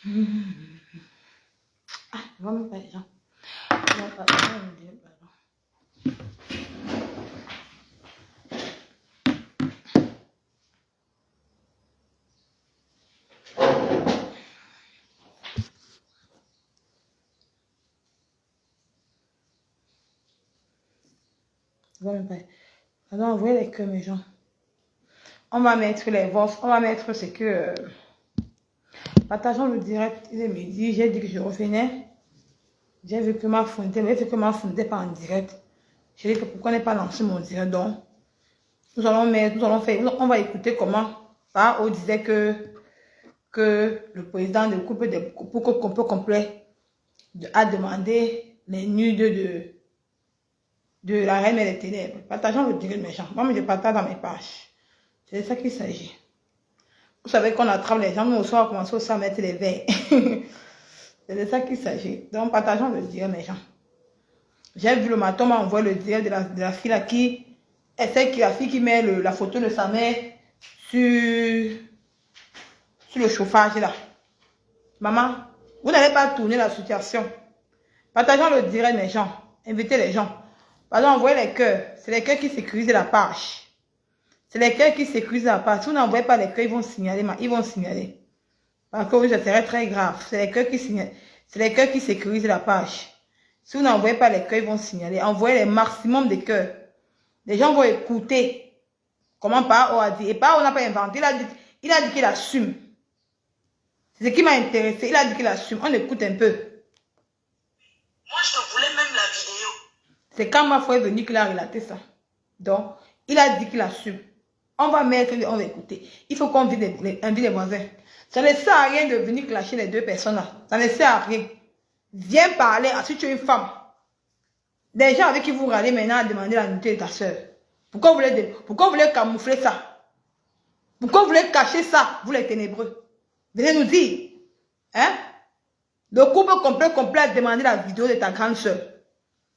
Ah, je vois même pas les gens. Je vois pas, je vois même pas, pardon. Je vois même pas. Pardon, envoyez les cœurs, mes gens. On va mettre les votes. On va mettre ce que... partageons le direct. Il est midi. J'ai dit que je revenais. J'ai vu que ma fondée, mais vu que ma fondée n'est pas en direct. J'ai dit que pourquoi n'est pas lancé mon direct. Donc, nous allons faire, on va écouter comment Pao disait que le président du couple complet a demandé les nudes de la reine des ténèbres. Partageons le direct, mes gens. Moi, je partage dans mes pages. C'est de ça qu'il s'agit. Vous savez qu'on attrape les gens, nous aussi on va commencer aussi à mettre les verres. C'est de ça qu'il s'agit. Donc, partageons le direct, mes gens. J'ai vu le matin, on m'a envoyé le direct de la fille là qui... C'est la fille qui met la photo de sa mère sur le chauffage là. Maman, vous n'allez pas tourner la situation. Partageons le direct, mes gens. Invitez les gens. Pardon, envoyez les cœurs. C'est les cœurs qui sécurisent la page. C'est les cœurs qui sécurisent la page. Si vous n'envoyez pas les cœurs, ils vont signaler. Ils vont signaler. Parce que oui, ça serait très grave. C'est les cœurs qui signalent. C'est les cœurs qui sécurisent la page. Si vous n'envoyez pas les cœurs, ils vont signaler. Envoyez le maximum de cœurs. Les gens vont écouter comment Pao a dit. Et Pao n'a pas inventé. Il a dit qu'il assume. C'est ce qui m'a intéressé. Il a dit qu'il assume. On écoute un peu. Moi, je voulais même la vidéo. C'est quand ma foi est venue qu'il a relaté ça. Donc, il a dit qu'il assume. On va mettre, on va écouter. Il faut qu'on invite les voisins. Ça ne sert à rien de venir clasher les deux personnes là. Ça ne sert à rien. Viens parler. Si tu es une femme. Des gens avec qui vous râlez maintenant à demander la nudité de ta soeur. Pourquoi vous voulez camoufler ça? Pourquoi vous voulez cacher ça, vous les ténébreux? Venez nous dire. Hein? Le couple complet a demandé la vidéo de ta grande soeur.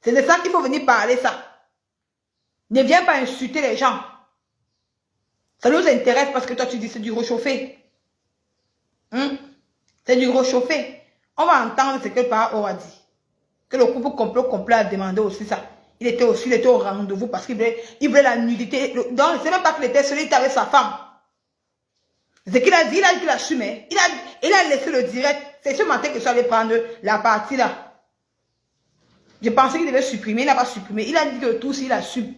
C'est de ça qu'il faut venir parler ça. Ne viens pas insulter les gens. Ça nous intéresse parce que toi tu dis c'est du réchauffé. C'est du réchauffé. On va entendre ce que Pao a dit. Que le couple complet a demandé aussi ça. Il était au rendez-vous parce qu'il voulait la nudité. Donc, c'est même pas qu'il était seul, il était avec sa femme. C'est ce qu'il a dit, il a dit qu'il assumait. Il a laissé le direct. C'est ce matin que je suis allé prendre la partie là. Je pensais qu'il devait supprimer, il n'a pas supprimé. Il a dit que tous, il assume.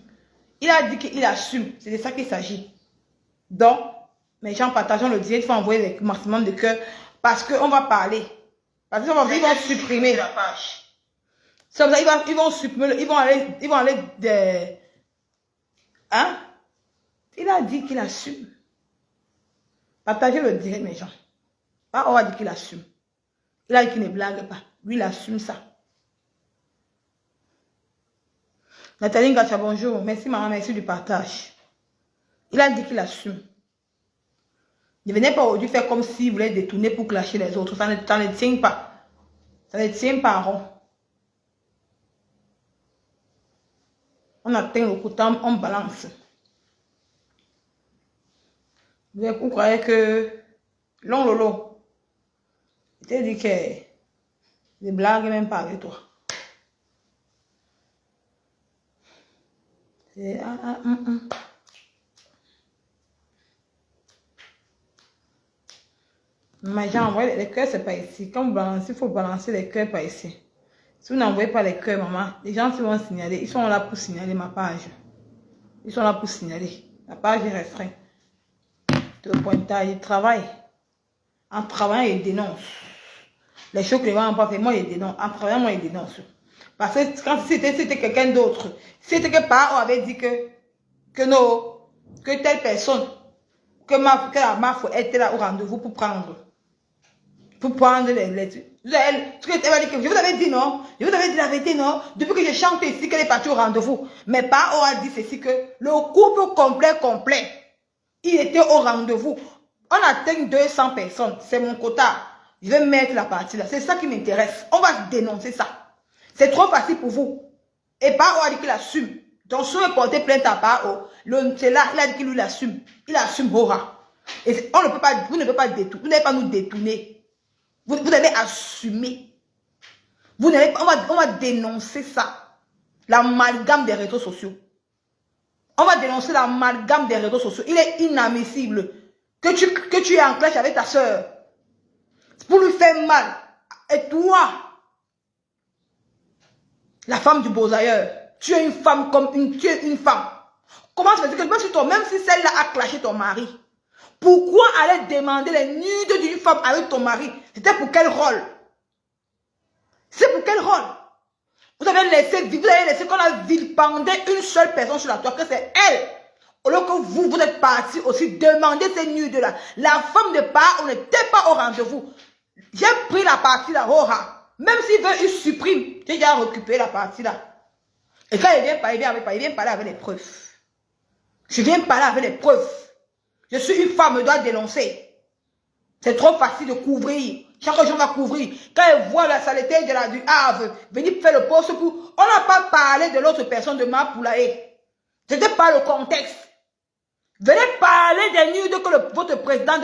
Il a dit qu'il assume. C'est de ça qu'il s'agit. Donc, mes gens, partageons le direct, il faut envoyer le maximum de cœur parce qu'on va parler. Parce qu'ils vont supprimer la page. Ça, ils vont supprimer, ils vont aller de... Hein? Il a dit qu'il assume. Partagez le direct, mes gens. Pas on a dit qu'il assume. Il a dit qu'il ne blague pas. Lui, il assume ça. Nathalie Ngacha, bonjour. Merci, maman. Merci du partage. Il a dit qu'il assume. Ne venez pas aujourd'hui faire comme s'il voulait détourner pour clasher les autres. Ça ne tient pas. Ça ne tient pas rond. On atteint le couteau, on balance. Vous croyez que long lolo, je t'ai dit que ne blague même pas avec toi. C'est Mais j'ai envoyé les cœurs, c'est pas ici. Quand vous balancez, il faut balancer les cœurs pas ici. Si vous n'envoyez pas les cœurs, maman, les gens qui vont signaler, ils sont là pour signaler ma page. Ils sont là pour signaler. La page est restreinte. Le pointage, ils travaillent. En travaillant, ils dénoncent. Les choses que les gens n'ont pas fait, moi, ils dénoncent. En travaillant, moi, ils dénoncent. Parce que quand c'était quelqu'un d'autre, c'était que Pao avait dit que telle personne, que la MAF était là au rendez-vous pour prendre les lettres. Je vous avais dit non, je vous avais dit la vérité non, depuis que je chante ici qu'elle est partie au rendez-vous. Mais Pao a dit ceci que le couple complet, il était au rendez-vous. On atteint 200 personnes, c'est mon quota. Je vais mettre la partie là, c'est ça qui m'intéresse. On va dénoncer ça. C'est trop facile pour vous. Et Pao a dit qu'il assume. Donc, si vous portez plainte à Pao, c'est là, il a dit qu'il l'assume. Il assume Bora. Et on ne peut pas, vous ne pouvez pas détourner, vous n'allez pas nous détourner. Vous devez assumer. Vous n'avez pas, on va dénoncer ça. L'amalgame des réseaux sociaux. On va dénoncer l'amalgame des réseaux sociaux. Il est inadmissible que tu es en clash avec ta soeur. Pour lui faire mal. Et toi, la femme du beau-ailleurs, tu es une femme comme tu es une femme. Comment ça fait que même si celle-là a clashé ton mari, pourquoi aller demander les nudes d'une femme avec ton mari? C'était pour quel rôle? C'est pour quel rôle? Vous avez laissé qu'on a vilipendé une seule personne sur la toile, que c'est elle. Au lieu que vous êtes parti aussi demander ces nudes-là. La femme de part, on n'était pas au rendez-vous. J'ai pris la partie là, même s'il veut, il supprime. J'ai déjà récupéré la partie là. Et quand il vient parler, il vient parler avec les preuves. Je viens parler avec les preuves. Je suis une femme, je dois dénoncer. C'est trop facile de couvrir. Chaque jour, on va couvrir. Quand elle voit la saleté du Havre, venir faire le poste pour... On n'a pas parlé de l'autre personne de Mapoulaé. C'était pas le contexte. Venez parler des nudes que votre président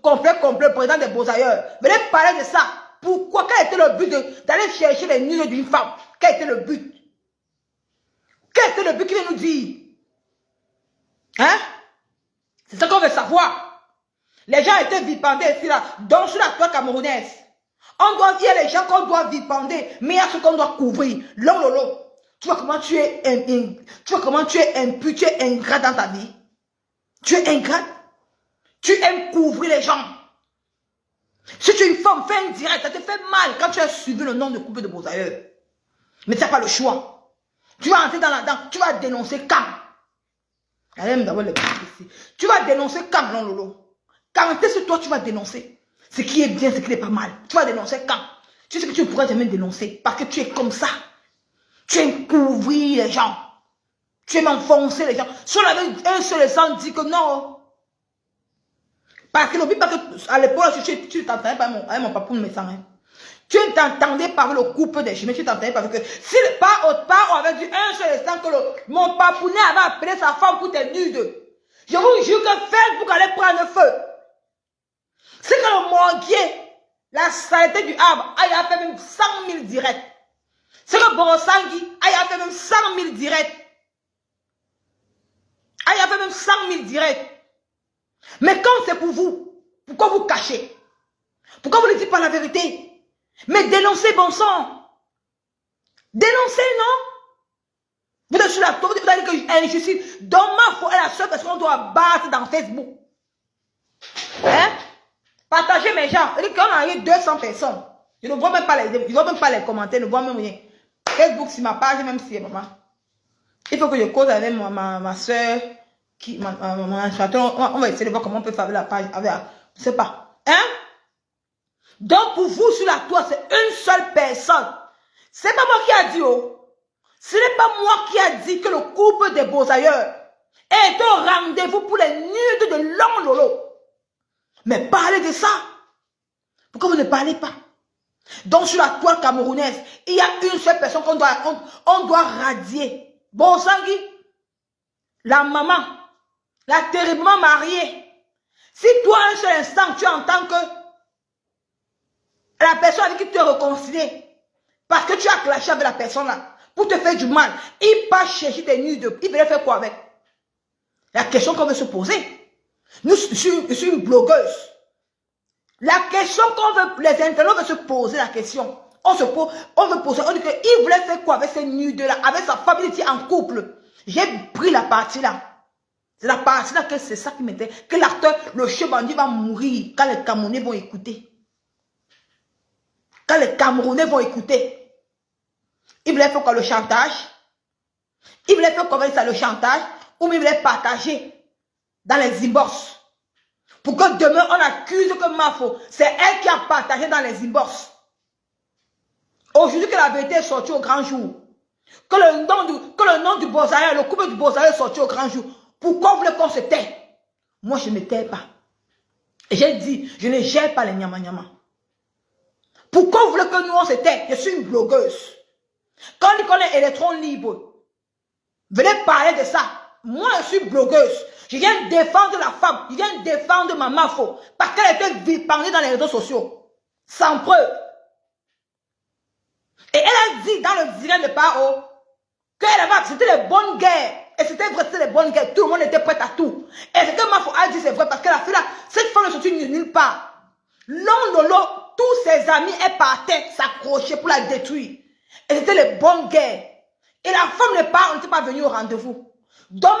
complet, le président des Beaux-Ailleurs. Venez parler de ça. Pourquoi? Quel était le but d'aller chercher les nudes d'une femme? Quel était le but? Quel était le but qu'il vient nous dire? Hein? C'est ça qu'on veut savoir. Les gens étaient vilipendés ici là, donc sur la toile camerounaise. Il y a les gens qu'on doit vilipender, mais il y a ceux qu'on doit couvrir. Lolo. Tu vois comment tu es impu, tu es ingrat dans ta vie. Tu es ingrat. Tu aimes couvrir les gens. Si tu es une femme, fais un direct, ça te fait mal quand tu as suivi le nom de couple de Beaux-Ailleurs. Mais tu n'as pas le choix. Tu vas entrer tu vas dénoncer quand? Tu vas dénoncer quand, non, Lolo? Quand est-ce que toi, tu vas dénoncer ce qui est bien, ce qui n'est pas mal? Tu vas dénoncer quand? Tu sais que tu ne pourras jamais dénoncer parce que tu es comme ça. Tu aimes couvrir les gens. Tu aimes enfoncer les gens. Si on avait un seul sang, dit que non. Parce que n'oublie pas qu'à l'époque, tu t'entendais pas avec mon papa me sang. Tu t'entendais parler le couple des chemins, tu t'entendais parler que si on avait dit un seul instant que mon papounet avait appelé sa femme pour tes nudes, je vous jure que Facebook allait prendre feu. C'est que le morguier, la saleté du Havre, il a fait même 100 000 directs. C'est que Borosangui, il a fait même 100 000 directs. Il a fait même 100 000 directs. Mais quand c'est pour vous, pourquoi vous cachez? Pourquoi vous ne dites pas la vérité? Mais dénoncez, bon sang. Dénoncez, non? Vous êtes sur la tour, vous allez dire que injustice. Dans ma foi, est la seule personne qu'on doit battre dans Facebook. Hein? Partagez mes gens. C'est-à-dire qu'on a eu 200 personnes. Je ne vois même pas les commentaires, je ne vois même rien. Facebook, sur ma page, même si maman. Il faut que je cause avec ma soeur, on va essayer de voir comment on peut faire la page. Je ne sais pas. Hein? Donc, pour vous, sur la toile, c'est une seule personne. C'est pas moi qui a dit, oh. Ce n'est pas moi qui a dit que le couple des Beaux-Ailleurs est au rendez-vous pour les nudes de l'homme Lolo. Mais parlez de ça. Pourquoi vous ne parlez pas? Donc, sur la toile camerounaise, il y a une seule personne qu'on doit radier. Bonsangui, la maman, la terriblement mariée. Si toi, un seul instant, tu entends que la personne avec qui tu es réconcilié, parce que tu as clashé avec la personne là, pour te faire du mal, il passe chercher tes nudes, il veut faire quoi avec? La question qu'on veut se poser. Je suis une blogueuse. La question qu'on veut, les internautes veulent se poser la question. On veut poser, on dit qu'il voulait faire quoi avec ces nudes là, avec sa famille, il était en couple. J'ai pris la partie là. C'est la partie là que c'est ça qui m'était, que l'acteur, le chef bandit va mourir quand les Camerounais vont écouter. Quand les Camerounais vont écouter. Il voulait faire quoi, le chantage? Il voulait faire quoi ça, le chantage? Ou il voulait partager dans les inbox? Pour que demain, on accuse que Mafo, c'est elle qui a partagé dans les inbox. Aujourd'hui que la vérité est sortie au grand jour. Que le nom du Beaux-Ailleurs, le couple du Beaux-Ailleurs est sorti au grand jour. Pourquoi vous voulez qu'on se tait? Moi, je ne me tais pas. Et j'ai dit, je ne gère pas les nyama-nyama. Pourquoi vous voulez que nous on se tait? Je suis une blogueuse. Quand on dit qu'on est électron libre, venez parler de ça. Moi, je suis blogueuse. Je viens défendre la femme. Je viens défendre ma Mafo. Parce qu'elle était vilipendée dans les réseaux sociaux. Sans preuve. Et elle a dit dans le direct de Pao que c'était les bonnes guerres. Et c'était vrai, c'était les bonnes guerres. Tout le monde était prêt à tout. Et ce que Mafo a dit, c'est vrai, parce qu'elle a fait là, cette femme ne sortit nulle part. Long Lolo, tous ses amis, elle partait s'accrocher pour la détruire. Et c'était les bonnes guerres. Et la femme n'était pas venue au rendez-vous. Donc,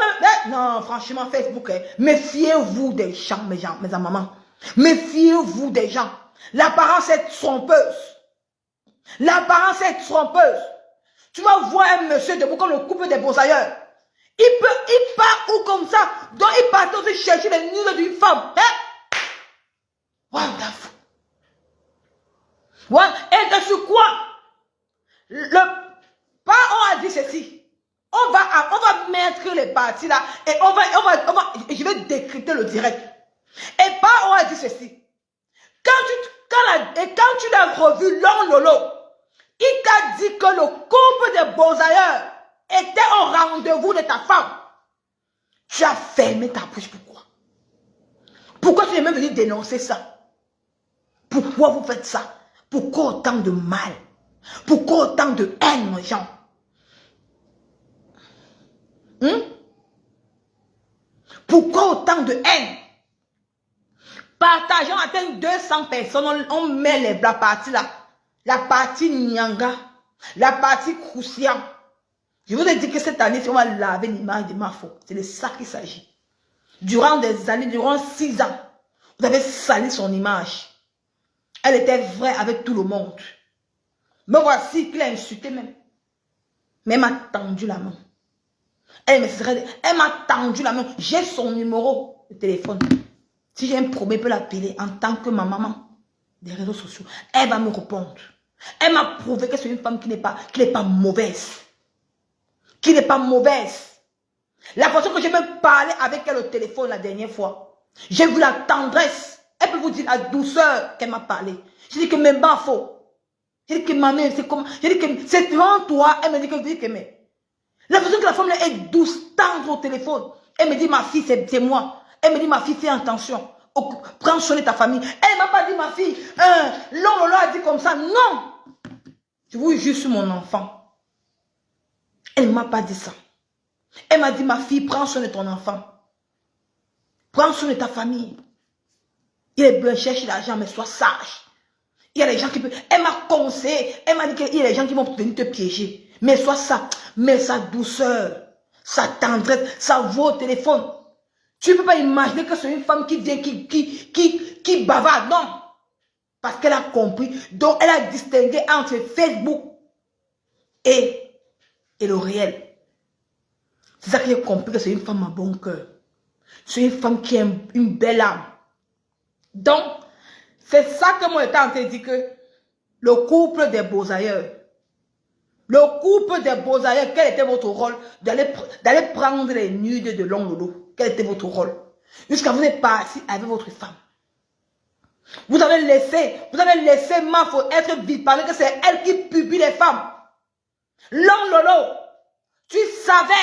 non, franchement, Facebook, méfiez-vous des gens, mes mamans. Méfiez-vous des gens. L'apparence est trompeuse. L'apparence est trompeuse. Tu vas voir un monsieur debout comme le couple des beaux ailleurs. Il part où comme ça? Donc il part aussi chercher les nudes d'une femme. Hein? Wow, ouais. Et de sur quoi? Le Pao a dit ceci. On va mettre les parties là et je vais décrypter le direct. Et Pao a dit ceci. Quand tu l'as revu, Long Lolo, il t'a dit que le couple des beaux ailleurs était au rendez-vous de ta femme. Tu as fermé ta bouche. Pourquoi? Pourquoi tu es même venu dénoncer ça? Pourquoi vous faites ça? Pourquoi autant de mal? Pourquoi autant de haine, les gens? Pourquoi autant de haine? Partageons, atteint 200 personnes, on met la partie là. La partie Nyanga, la partie Croustillant. Je vous ai dit que cette année, si on va laver l'image de Mafo, c'est de ça qu'il s'agit. Durant des années, durant 6 ans, vous avez sali son image. Elle était vraie avec tout le monde. Mais voici qu'il a insulté même. Mais elle m'a tendu la main. Elle m'a tendu la main. J'ai son numéro de téléphone. Si j'ai un problème, je peux l'appeler en tant que ma maman des réseaux sociaux. Elle va me répondre. Elle m'a prouvé que c'est une femme qui n'est pas mauvaise. Qui n'est pas mauvaise. La façon que j'ai même parlé avec elle au téléphone la dernière fois. J'ai vu la tendresse. Elle peut vous dire la douceur qu'elle m'a parlé. J'ai dit que même pas faux. J'ai dit que ma mère, c'est comme. J'ai dit que c'est devant toi. Elle me dit que mais. La façon que la femme est douce, tendre au téléphone. Elle me dit ma fille, c'est moi. Elle me dit ma fille, fais attention. Prends soin de ta famille. Elle ne m'a pas dit ma fille. Lolo a dit comme ça. Non. Je vous jure sur mon enfant. Elle ne m'a pas dit ça. Elle m'a dit ma fille, prends soin de ton enfant. Prends soin de ta famille. Il est bien, cherche l'argent, mais sois sage. Il y a des gens qui peuvent. Elle m'a conseillé. Elle m'a dit qu'il y a des gens qui vont venir te piéger. Mais sois ça. Mais sa douceur, sa tendresse, sa voix au téléphone. Tu ne peux pas imaginer que c'est une femme qui vient, qui bavarde. Non. Parce qu'elle a compris. Donc, elle a distingué entre Facebook et le réel. C'est ça que j'ai compris que c'est une femme à bon cœur. C'est une femme qui a une belle âme. Donc, c'est ça que moi, j'étais en train de dire que le couple des beaux ailleurs. Le couple des beaux ailleurs, quel était votre rôle? D'aller prendre les nudes de Long Lolo. Quel était votre rôle? Jusqu'à vous êtes parti avec votre femme. Vous avez laissé Mafo être vilipendé que c'est elle qui publie les femmes. Long Lolo, tu savais.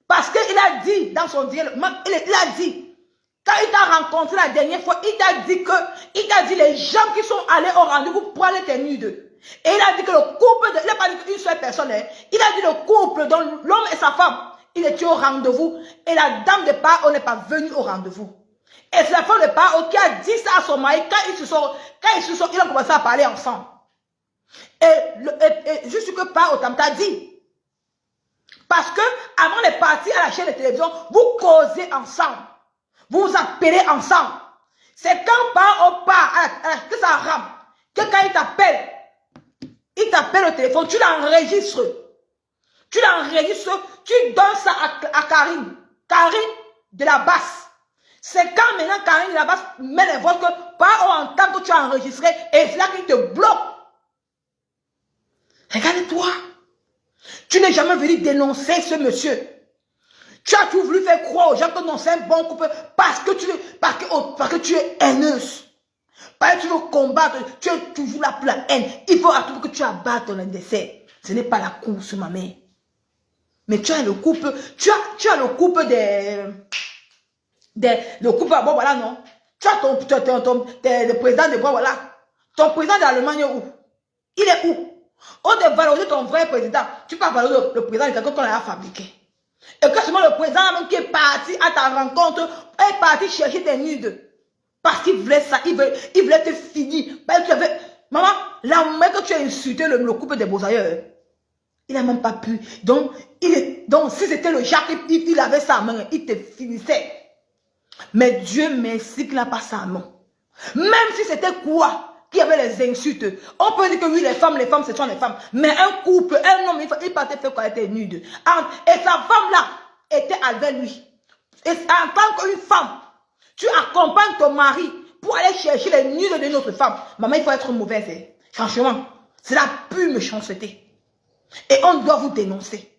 Parce qu'il a dit dans son dialogue, il a dit, quand il t'a rencontré la dernière fois, il t'a dit les gens qui sont allés au rendez-vous pour aller tes nudes. Et il a dit que le couple, il n'a pas dit qu'une seule personne, il a dit le couple, dont l'homme et sa femme, il était au rendez-vous. Et la dame de Pao n'est pas venue au rendez-vous. Et c'est la femme de Pao qui a dit ça à son mari quand ils ont commencé à parler ensemble. Et juste que Pao t'a dit. Parce que avant de partir à la chaîne de télévision, vous causez ensemble. Vous vous appelez ensemble. C'est quand Pao part, que ça rame, que quand il t'appelle au téléphone, tu l'enregistres. Tu donnes ça à Karine. Karine de la basse. C'est quand maintenant Karine de la basse met les voix que Pao entend que tu as enregistré et c'est là qu'il te bloque. Regarde-toi. Tu n'es jamais venu dénoncer ce monsieur. Tu as tout voulu faire croire aux gens que non, c'est un bon couple parce que tu es haineuse. Parce que tu veux combattre, tu es toujours là pour la haine. Il faut à tout que tu abattes ton décès. Ce n'est pas la course, ma mère. Mais tu as le couple, tu as le couple le couple à Bois, voilà, non? Tu as le président de Bois, voilà. Ton président d'Allemagne est où? Il est où? On doit valoriser ton vrai président. Tu peux pas valoriser le président de quelqu'un qu'on a fabriqué. Et que seulement le président même qui est parti à ta rencontre est parti chercher tes nudes. Parce qu'il voulait ça, il voulait te finir. Parce que maman, la mère que tu as insulté le couple des beaux ailleurs, il n'a même pas pu. Donc si c'était le Jacques, il avait sa main, il te finissait. Mais Dieu merci qu'il n'a pas sa main. Même si c'était quoi qui avait les insultes, on peut dire que oui, les femmes, ce sont les femmes. Mais un couple, un homme, il partait faire quoi, il était nude. Et sa femme-là était avec lui. Et en tant qu'une femme, tu accompagnes ton mari pour aller chercher les nudes de notre femme. Maman, il faut être mauvaise. Hein. Franchement, c'est la pure méchanceté. Et on doit vous dénoncer.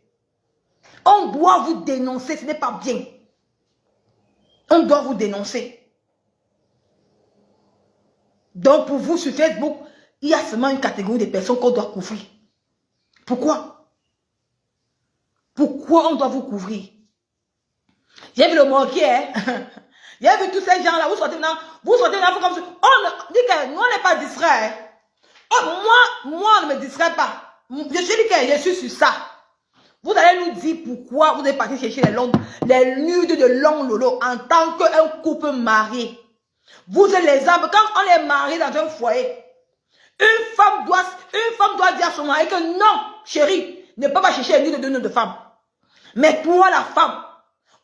On doit vous dénoncer, ce n'est pas bien. On doit vous dénoncer. Donc pour vous sur Facebook, il y a seulement une catégorie de personnes qu'on doit couvrir. Pourquoi? Pourquoi on doit vous couvrir? J'ai vu le moquer, hein? J'ai vu tous ces gens-là, vous sortez maintenant comme ça. On dit que nous, on n'est pas distrait. Hein? Oh, moi, on ne me distrait pas. Je suis dit que je suis sur ça. Vous allez nous dire pourquoi vous êtes parti chercher les nudes de Long Lolo en tant qu'un couple marié. Vous êtes les hommes, quand on est marié dans un foyer, une femme doit dire à son mari que non, chérie, ne peut pas chercher les nudes de notre femme. Mais toi, la femme,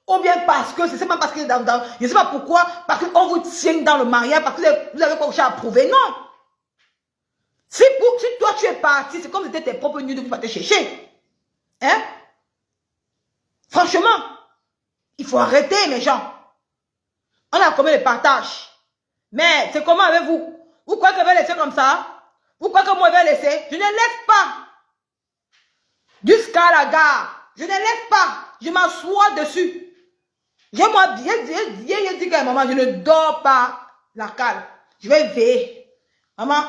ou bien parce que, c'est pas parce que je ne sais pas pourquoi, parce qu'on vous tient dans le mariage, parce que vous avez quelque chose à prouver, non. Si toi tu es parti, c'est comme si c'était tes propres nudes que tu vas te chercher. Hein? Franchement, il faut arrêter, mes gens. On a commis le partage. Mais c'est comment avec vous? Vous croyez que je vais laisser comme ça? Vous croyez que moi je vais laisser? Je ne laisse pas. Jusqu'à la gare. Je ne laisse pas. Je m'assois dessus. J'ai dit que maman, je ne dors pas la cale. Je vais veiller. Maman,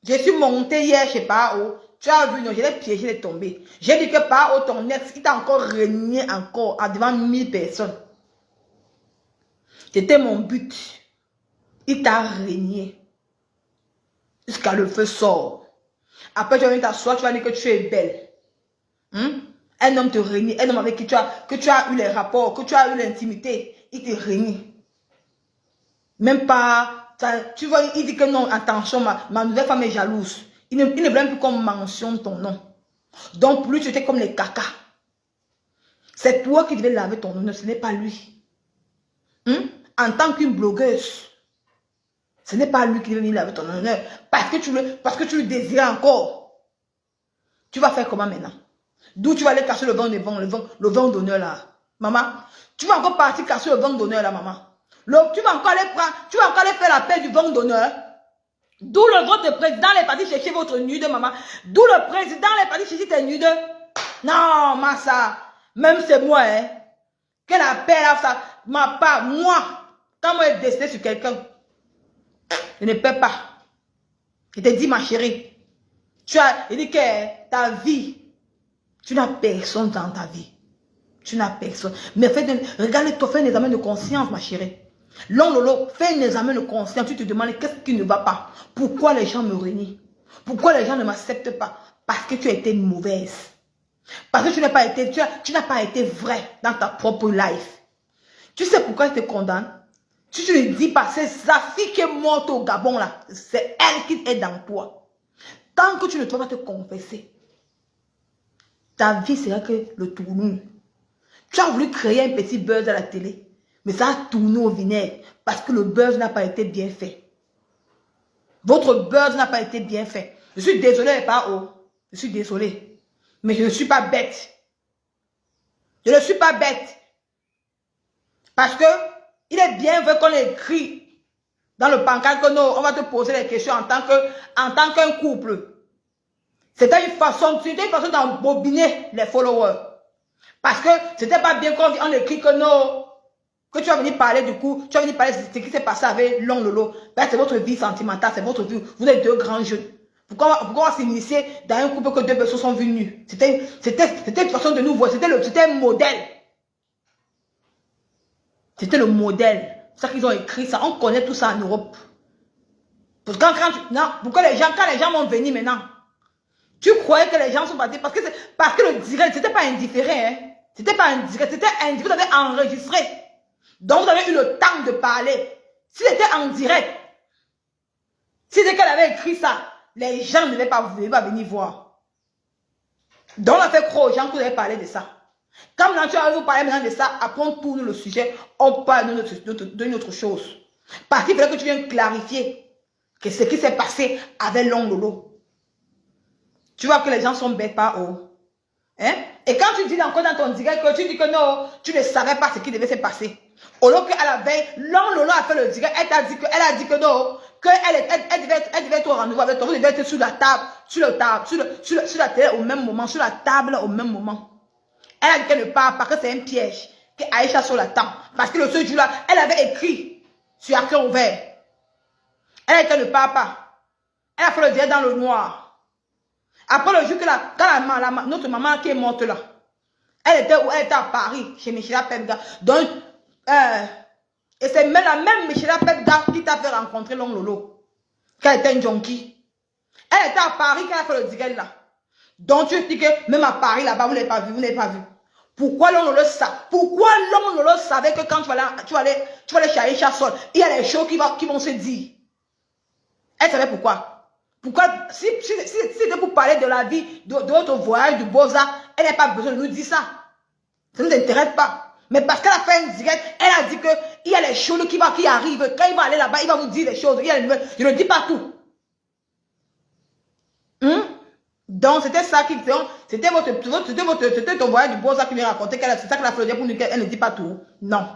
je suis montée hier, je sais pas où. Tu as vu, non, je l'ai piégé, je l'ai tombé. J'ai dit que par où ton ex, il t'a encore régné encore devant 1000 personnes. C'était mon but. Il t'a régné. Jusqu'à le feu sort. Après, tu vas venir t'asseoir, tu vas dire que tu es belle. Un homme te règne, un homme avec qui tu as eu les rapports, que tu as eu l'intimité, il te règne. Même pas, tu vois, il dit que non, attention, ma nouvelle femme est jalouse. Il ne veut même plus qu'on mentionne ton nom. Donc, pour lui, tu étais comme les caca. C'est toi qui devais laver ton honneur, ce n'est pas lui. En tant qu'une blogueuse, ce n'est pas lui qui devait venir laver ton honneur. Parce que tu le désirais encore. Tu vas faire comment maintenant? D'où tu vas aller casser le vent d'honneur là. Maman, tu vas encore partir casser le vent d'honneur là, maman. Tu vas encore aller faire la paix du vent d'honneur. D'où votre président est parti chercher votre nude, maman. D'où le président est parti chercher tes nudes. Non, Massa. Même c'est moi, hein. Quelle appel à ça. Ma part, moi. Quand moi je décidé sur quelqu'un, je ne peux pas. Je t'ai dit, ma chérie. Il dit que ta vie, tu n'as personne dans ta vie. Tu n'as personne. Mais regarde-toi, fais un examen de conscience, ma chérie. Long Lolo, fais un examen de conscience. Tu te demandes qu'est-ce qui ne va pas. Pourquoi les gens me renient? Pourquoi les gens ne m'acceptent pas? Parce que tu as été mauvaise. Parce que tu n'as pas été vrai dans ta propre life. Tu sais pourquoi ils te condamnent? Si tu le dis pas, c'est sa fille qui est morte au Gabon là. C'est elle qui est dans toi. Tant que tu ne dois pas te confesser, ta vie sera que le tournure. Tu as voulu créer un petit buzz à la télé, mais ça a tourné au vinaigre parce que le buzz n'a pas été bien fait. Votre buzz n'a pas été bien fait. Je suis désolée, pas haut. Je suis désolée. Mais je ne suis pas bête. Je ne suis pas bête. Parce que il est bien vrai qu'on écrit dans le pancarte que non, on va te poser les questions en tant qu'un couple. C'était une façon d'embobiner les followers. Parce que c'était pas bien qu'on écrit que non, que tu vas venir parler du coup, tu vas venir parler de ce qui s'est passé avec Long Lolo. Ben, c'est votre vie sentimentale, c'est votre vie. Vous êtes deux grands jeunes. Pourquoi on va s'initier dans un couple que deux personnes sont venues? C'était une façon de nous voir, c'était un modèle. C'était le modèle. C'est ça qu'ils ont écrit ça. On connaît tout ça en Europe. Parce que non, pourquoi quand les gens vont venir maintenant, tu croyais que les gens sont partis parce que le direct, c'était pas indifférent, hein. C'était pas indirect, c'était indirect, vous avez enregistré. Donc vous avez eu le temps de parler. Si c'était en direct, si c'était qu'elle avait écrit ça, les gens ne devaient pas venir voir. Donc on a fait croire aux gens que vous avez parlé de ça. Quand maintenant tu vas vous parler maintenant de ça, après on tourne le sujet, on parle d'une autre chose. Parce qu'il fallait que tu viennes clarifier que ce qui s'est passé avec Long Lolo. Tu vois que les gens sont bêtes pas haut. Hein? Et quand tu dis encore dans ton direct que tu dis que non, tu ne savais pas ce qui devait se passer. Au lieu qu'à la veille, Long Lolo a fait le direct, elle a dit que non, qu'elle devait être au rendez-vous avec toi, vous devez être sur la table, sur la télé au même moment, sur la table au même moment. Elle a dit qu'elle ne part pas, que c'est un piège, que Aïcha sur la table. Parce que le seul jour-là, elle avait écrit sur un cœur ouvert. Elle a dit qu'elle ne part pas. Elle a fait le direct dans le noir. Après le jour que quand notre maman qui est morte là, elle était où? Elle était à Paris, chez Michela Pepga. Donc, et c'est même la même Michela Pepga qui t'a fait rencontrer Long Lolo. Qu'elle était une junkie. Elle était à Paris quand elle a fait le direct là. Donc tu dis que même à Paris là-bas, vous n'avez pas vu, vous n'avez pas vu. Pourquoi Long Lolo savait que quand tu vas aller chez Aïcha Sol, il y a des choses qui vont se dire. Elle savait pourquoi. Pourquoi, si c'était pour parler de la vie, de votre voyage, du Beaux-Arts, elle n'a pas besoin de nous dire ça. Ça ne nous intéresse pas. Mais parce qu'elle a fait un direct, elle a dit qu'il y a les choses qui arrivent. Quand il va aller là-bas, il va vous dire les choses. Je ne dis pas tout. Donc, c'était ça qui... C'était ton voyage du Beaux-Arts qui lui racontait. C'est ça qu'elle a fait pour nous, qu'elle ne dit pas tout. Non.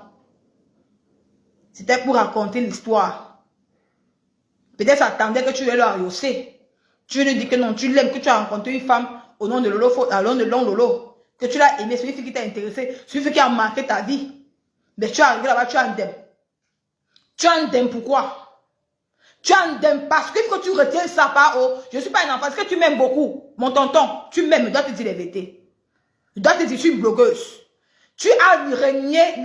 C'était pour raconter l'histoire. Peut-être attendait que tu aies le arrosser. Tu lui dis que non, tu l'aimes, que tu as rencontré une femme au nom de Lolo, au nom de Long Lolo. Que tu l'as aimé, celui qui t'a intéressé, celui qui a marqué ta vie. Mais tu es arrivé là-bas, tu as un dème. Tu as un dème pourquoi? Tu as un dème parce qu'il faut que tu retiennes ça par haut. Je ne suis pas un enfant, parce que tu m'aimes beaucoup. Mon tonton, tu m'aimes, je dois te dire la vérité. Je dois te dire, je suis une blogueuse. Tu as régné,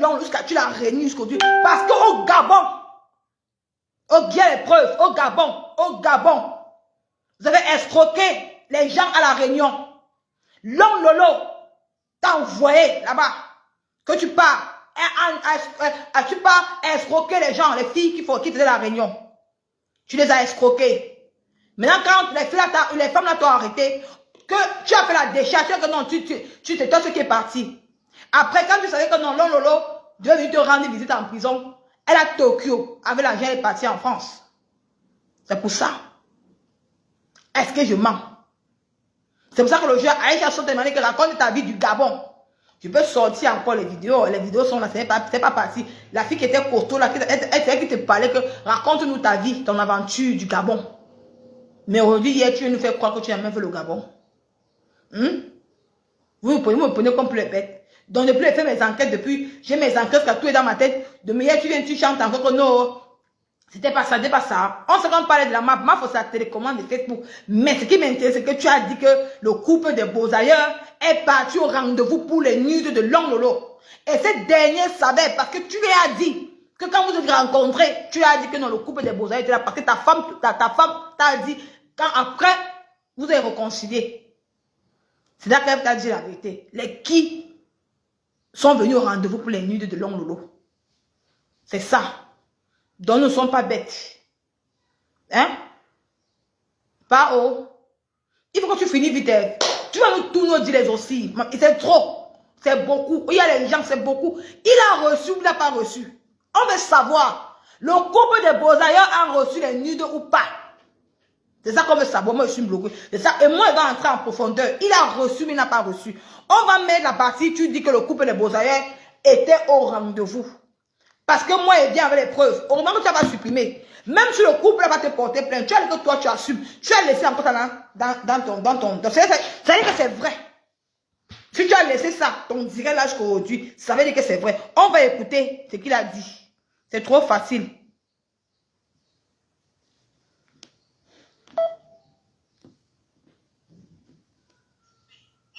tu l'as régné jusqu'aujourd'hui. Parce qu'au Gabon, oh bien les preuves, au Gabon, vous avez escroqué les gens à la Réunion. Long Lolo t'a envoyé là-bas que tu pars escroquer les gens, les filles qui faisaient la Réunion. Tu les as escroqués. Maintenant, quand les femmes là t'ont arrêté, que tu as fait la décharge, que non, c'est toi ce qui est parti. Après, quand tu savais que non, Long Lolo devait venir te rendre visite en prison, elle a Tokyo, avec l'argent, elle est partie en France. C'est pour ça. Est-ce que je mens? C'est pour ça que le jeu Aïcha Sol demandé que raconte ta vie du Gabon. Je peux sortir encore les vidéos sont là, c'est pas parti. La fille qui était costaud là, elle qui te parlait que raconte-nous ta vie, ton aventure du Gabon. Mais aujourd'hui, hier, tu veux nous faire croire que tu n'as même fait le Gabon. Vous me prenez comme plus les bêtes. Donc, depuis j'ai fait mes enquêtes, j'ai mes enquêtes qui tout est dans ma tête. De hier, tu viens, tu chantes encore que non. C'était pas ça, c'était pas ça. On se rend parler de la map. Ma c'est la télécommande de Facebook. Mais ce qui m'intéresse, c'est que tu as dit que le couple de Beaux-Ailleurs est parti au rendez-vous pour les nudes de Long Lolo. Et cette dernière savait, parce que tu lui as dit que quand vous êtes rencontrés, tu as dit que non, le couple de Beaux-Ailleurs était là parce que ta femme t'a dit, quand après, vous avez réconcilié. C'est là qu'elle t'a dit la vérité. Les qui sont venus au rendez-vous pour les nudes de Long Lolo. C'est ça. Donc, nous ne sommes pas bêtes. Hein? Pas haut. Il faut que tu finisses vite. Tu vas tout nous dire les aussi. C'est trop. C'est beaucoup. Il y a les gens, c'est beaucoup. Il a reçu ou il n'a pas reçu. On veut savoir. Le couple de Beaux-Ailleurs a reçu les nudes ou pas. C'est ça qu'on veut savoir. Moi, je suis bloqué. C'est ça. Et moi, il va entrer en profondeur. Il a reçu, mais il n'a pas reçu. On va mettre la partie, tu dis que le couple de Beaux-Ailleurs était au rendez-vous. Parce que moi, il vient avec les preuves. Au moment où tu vas supprimer, même si le couple va te porter plainte, tu as dit que toi, tu assumes. Tu as laissé encore ça dans ton... Ça veut dire que c'est vrai. Si tu as laissé ça, ton direct là jusqu'aujourd'hui, ça veut dire que c'est vrai. On va écouter ce qu'il a dit. C'est trop facile.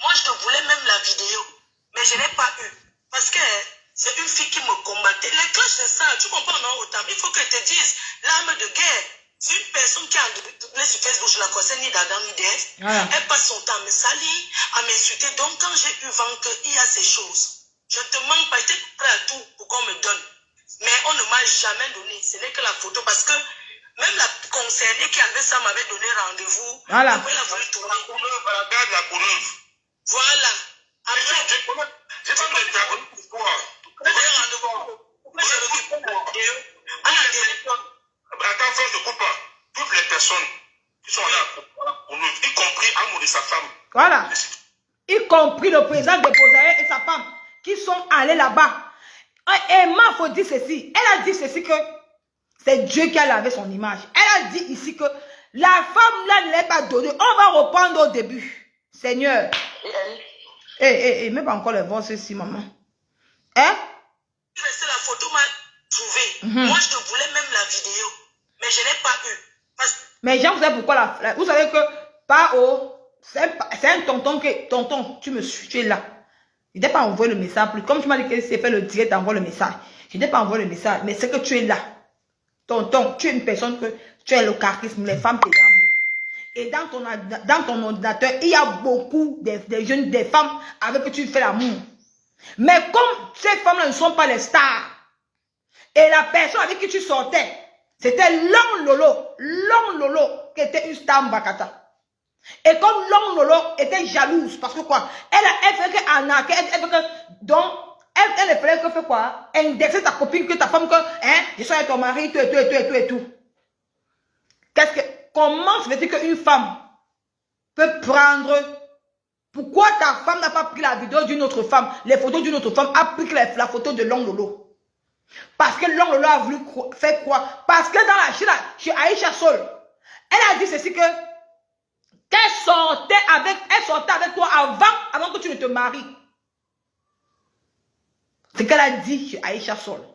Moi, je voulais même la vidéo, mais je n'ai pas eu. Parce que c'est une fille qui me combattait. Les clashes, c'est ça. Tu comprends, non, Otam? Il faut que je te dise, l'arme de guerre, c'est une personne là, quoi, c'est ni d'Adam ni d'Ève. Voilà. Elle passe son temps à me salir, à m'insulter. Donc, quand j'ai eu vent qu'il y a ces choses, je ne te manque pas, j'étais prêt à tout pour qu'on me donne. Mais on ne m'a jamais donné. Ce n'est que la photo parce que même la concernée qui avait ça m'avait donné rendez-vous. Voilà. Après, elle a voulu tourner. La couleuvre. Voilà. Après, j'ai pas de pourquoi. Pourquoi j'ai récupéré la vidéo? Attends, frère, je ne coupe pas. Toutes les personnes qui sont là, y compris Amour et sa femme. Voilà. Y compris le président de Posaïe et sa femme qui sont allés là-bas. Et il faut dire ceci. Elle a dit ceci que c'est Dieu qui a lavé son image. Elle a dit ici que la femme là ne l'est pas donnée. On va reprendre au début. Seigneur. Même pas encore les vents ici, maman. Hein? La photo m'a trouvé. Moi, je voulais même la vidéo. Mais je n'ai pas eu. Mais Jean, vous savez pourquoi vous savez que Pao, c'est un tonton que tonton, tu me suis, tu es là. Je n'ai pas envoyé le message plus. Comme tu m'as dit que c'est fait le direct, envoie le message. Je n'ai pas envoyé le message, mais c'est que tu es là. Tonton, tu es une personne que tu as le charisme, les femmes te l'amour. Et dans ton ordinateur, il y a beaucoup de jeunes, des femmes avec qui tu fais l'amour. Mais comme ces femmes-là ne sont pas les stars, et la personne avec qui tu sortais, c'était Long Lolo, qui était une star Mbakata. Et comme Long Lolo était jalouse, parce que quoi, elle fait que donc, elle fallait que fait quoi, indexer ta copine, que ta femme, que, hein, je suis avec ton mari, tout. Comment se fait-il qu'une femme peut prendre, pourquoi ta femme n'a pas pris la vidéo d'une autre femme, les photos d'une autre femme, a pris la photo de Long Lolo? Parce que Long Lolo a voulu faire quoi? Parce que dans chez Aïcha Sol, elle a dit ceci que qu'elle sortait avec toi avant que tu ne te maries. C'est qu'elle a dit chez Aïcha Sol.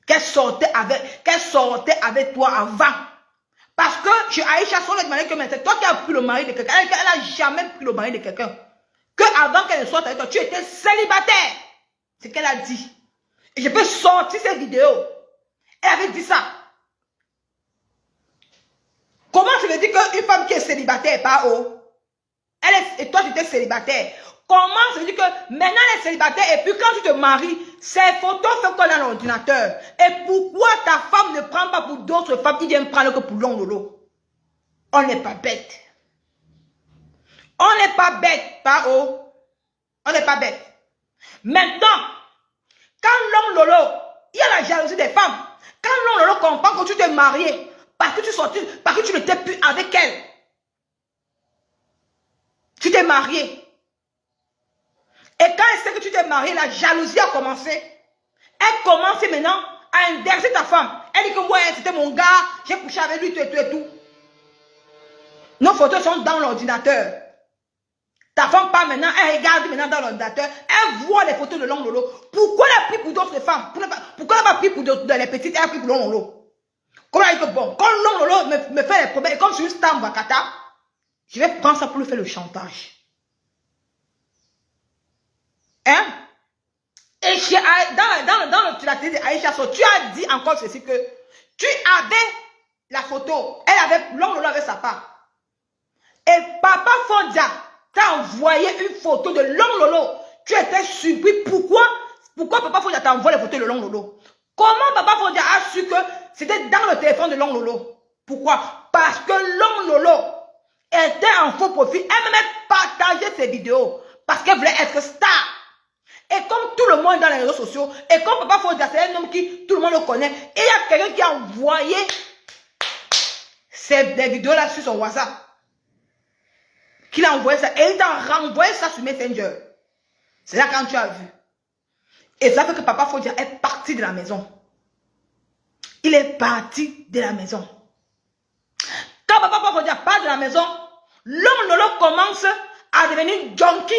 Qu'elle sortait avec toi avant. Parce que chez Aïcha Sol, elle demandait que c'est toi qui as pris le mari de quelqu'un. Elle n'a jamais pris le mari de quelqu'un. Que avant qu'elle ne sorte avec toi, tu étais célibataire. C'est qu'elle a dit. Et je peux sortir cette vidéo. Elle avait dit ça. Comment tu veux dire qu'une femme qui est célibataire, pas haut? Et toi, tu étais célibataire. Comment tu veux dire que maintenant elle est célibataire et puis quand tu te maries, ces photos sont qu'on a dans l'ordinateur. Et pourquoi ta femme ne prend pas pour d'autres femmes qui viennent prendre que pour Long Lolo? On n'est pas bête. On n'est pas bête, pas haut. On n'est pas bête. Maintenant, quand Long Lolo, il y a la jalousie des femmes. Quand Long Lolo comprend que tu t'es marié, parce que tu n'étais plus avec elle. Tu t'es marié. Et quand elle sait que tu t'es marié, la jalousie a commencé. Elle commence maintenant à indexer ta femme. Elle dit que ouais, c'était mon gars, j'ai couché avec lui, tout. Nos photos sont dans l'ordinateur. Ta femme part maintenant, elle regarde maintenant dans l'ordinateur, elle voit les photos de Long Lolo. Pourquoi elle a pris pour d'autres femmes? Pourquoi elle n'a pas pris pour les petites, elle a pris pour Long Lolo? Comment elle dit que bon, quand Long Lolo me fait les problèmes, et comme je suis une star Mbakata, je vais prendre ça pour lui faire le chantage. Hein? Et dans tu l'as dit, Aïcha, tu as dit encore ceci que tu avais la photo, Long Lolo avait sa part. Et Papa Fondia t'a envoyé une photo de Long Lolo. Tu étais surpris. Pourquoi Papa Fondia t'a envoyé la photo de Long Lolo? Comment Papa Fondia a su que c'était dans le téléphone de Long Lolo? Pourquoi? Parce que Long Lolo était en faux profil. Elle même partageait ses vidéos parce qu'elle voulait être star. Et comme tout le monde est dans les réseaux sociaux, et comme Papa Fondia, c'est un homme qui tout le monde le connaît, et il y a quelqu'un qui a envoyé des vidéos là sur son WhatsApp. Qu'il a envoyé ça, et il t'a renvoyé ça sur Messenger. C'est là quand tu as vu. Et ça fait que Papa Fondia est parti de la maison. Il est parti de la maison. Quand Papa Fondia part de la maison, Long Lolo commence à devenir junkie.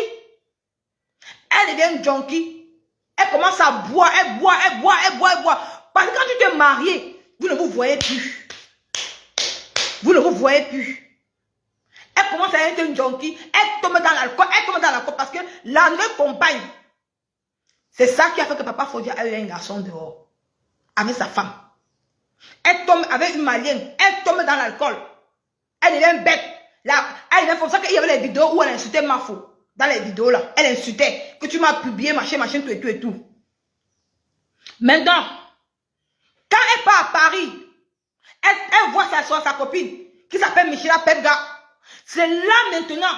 Elle devient junkie. Elle commence à boire, elle boit. Parce que quand tu t'es marié, vous ne vous voyez plus. Vous ne vous voyez plus. Elle commence à être une junkie. Elle tombe dans l'alcool. Parce que la nouvelle compagne, c'est ça qui a fait que Papa Fondia a eu un garçon dehors. Avec sa femme. Elle tombe avec une malienne. Elle tombe dans l'alcool. Elle devient bête. Là, elle devient comme ça qu'il y avait les vidéos où elle insultait Mafo. Dans les vidéos là, elle insultait que tu m'as publié, machin, tout et tout et tout. Maintenant, quand elle part à Paris, elle voit sa soeur, sa copine, qui s'appelle Michela Pepga. C'est là maintenant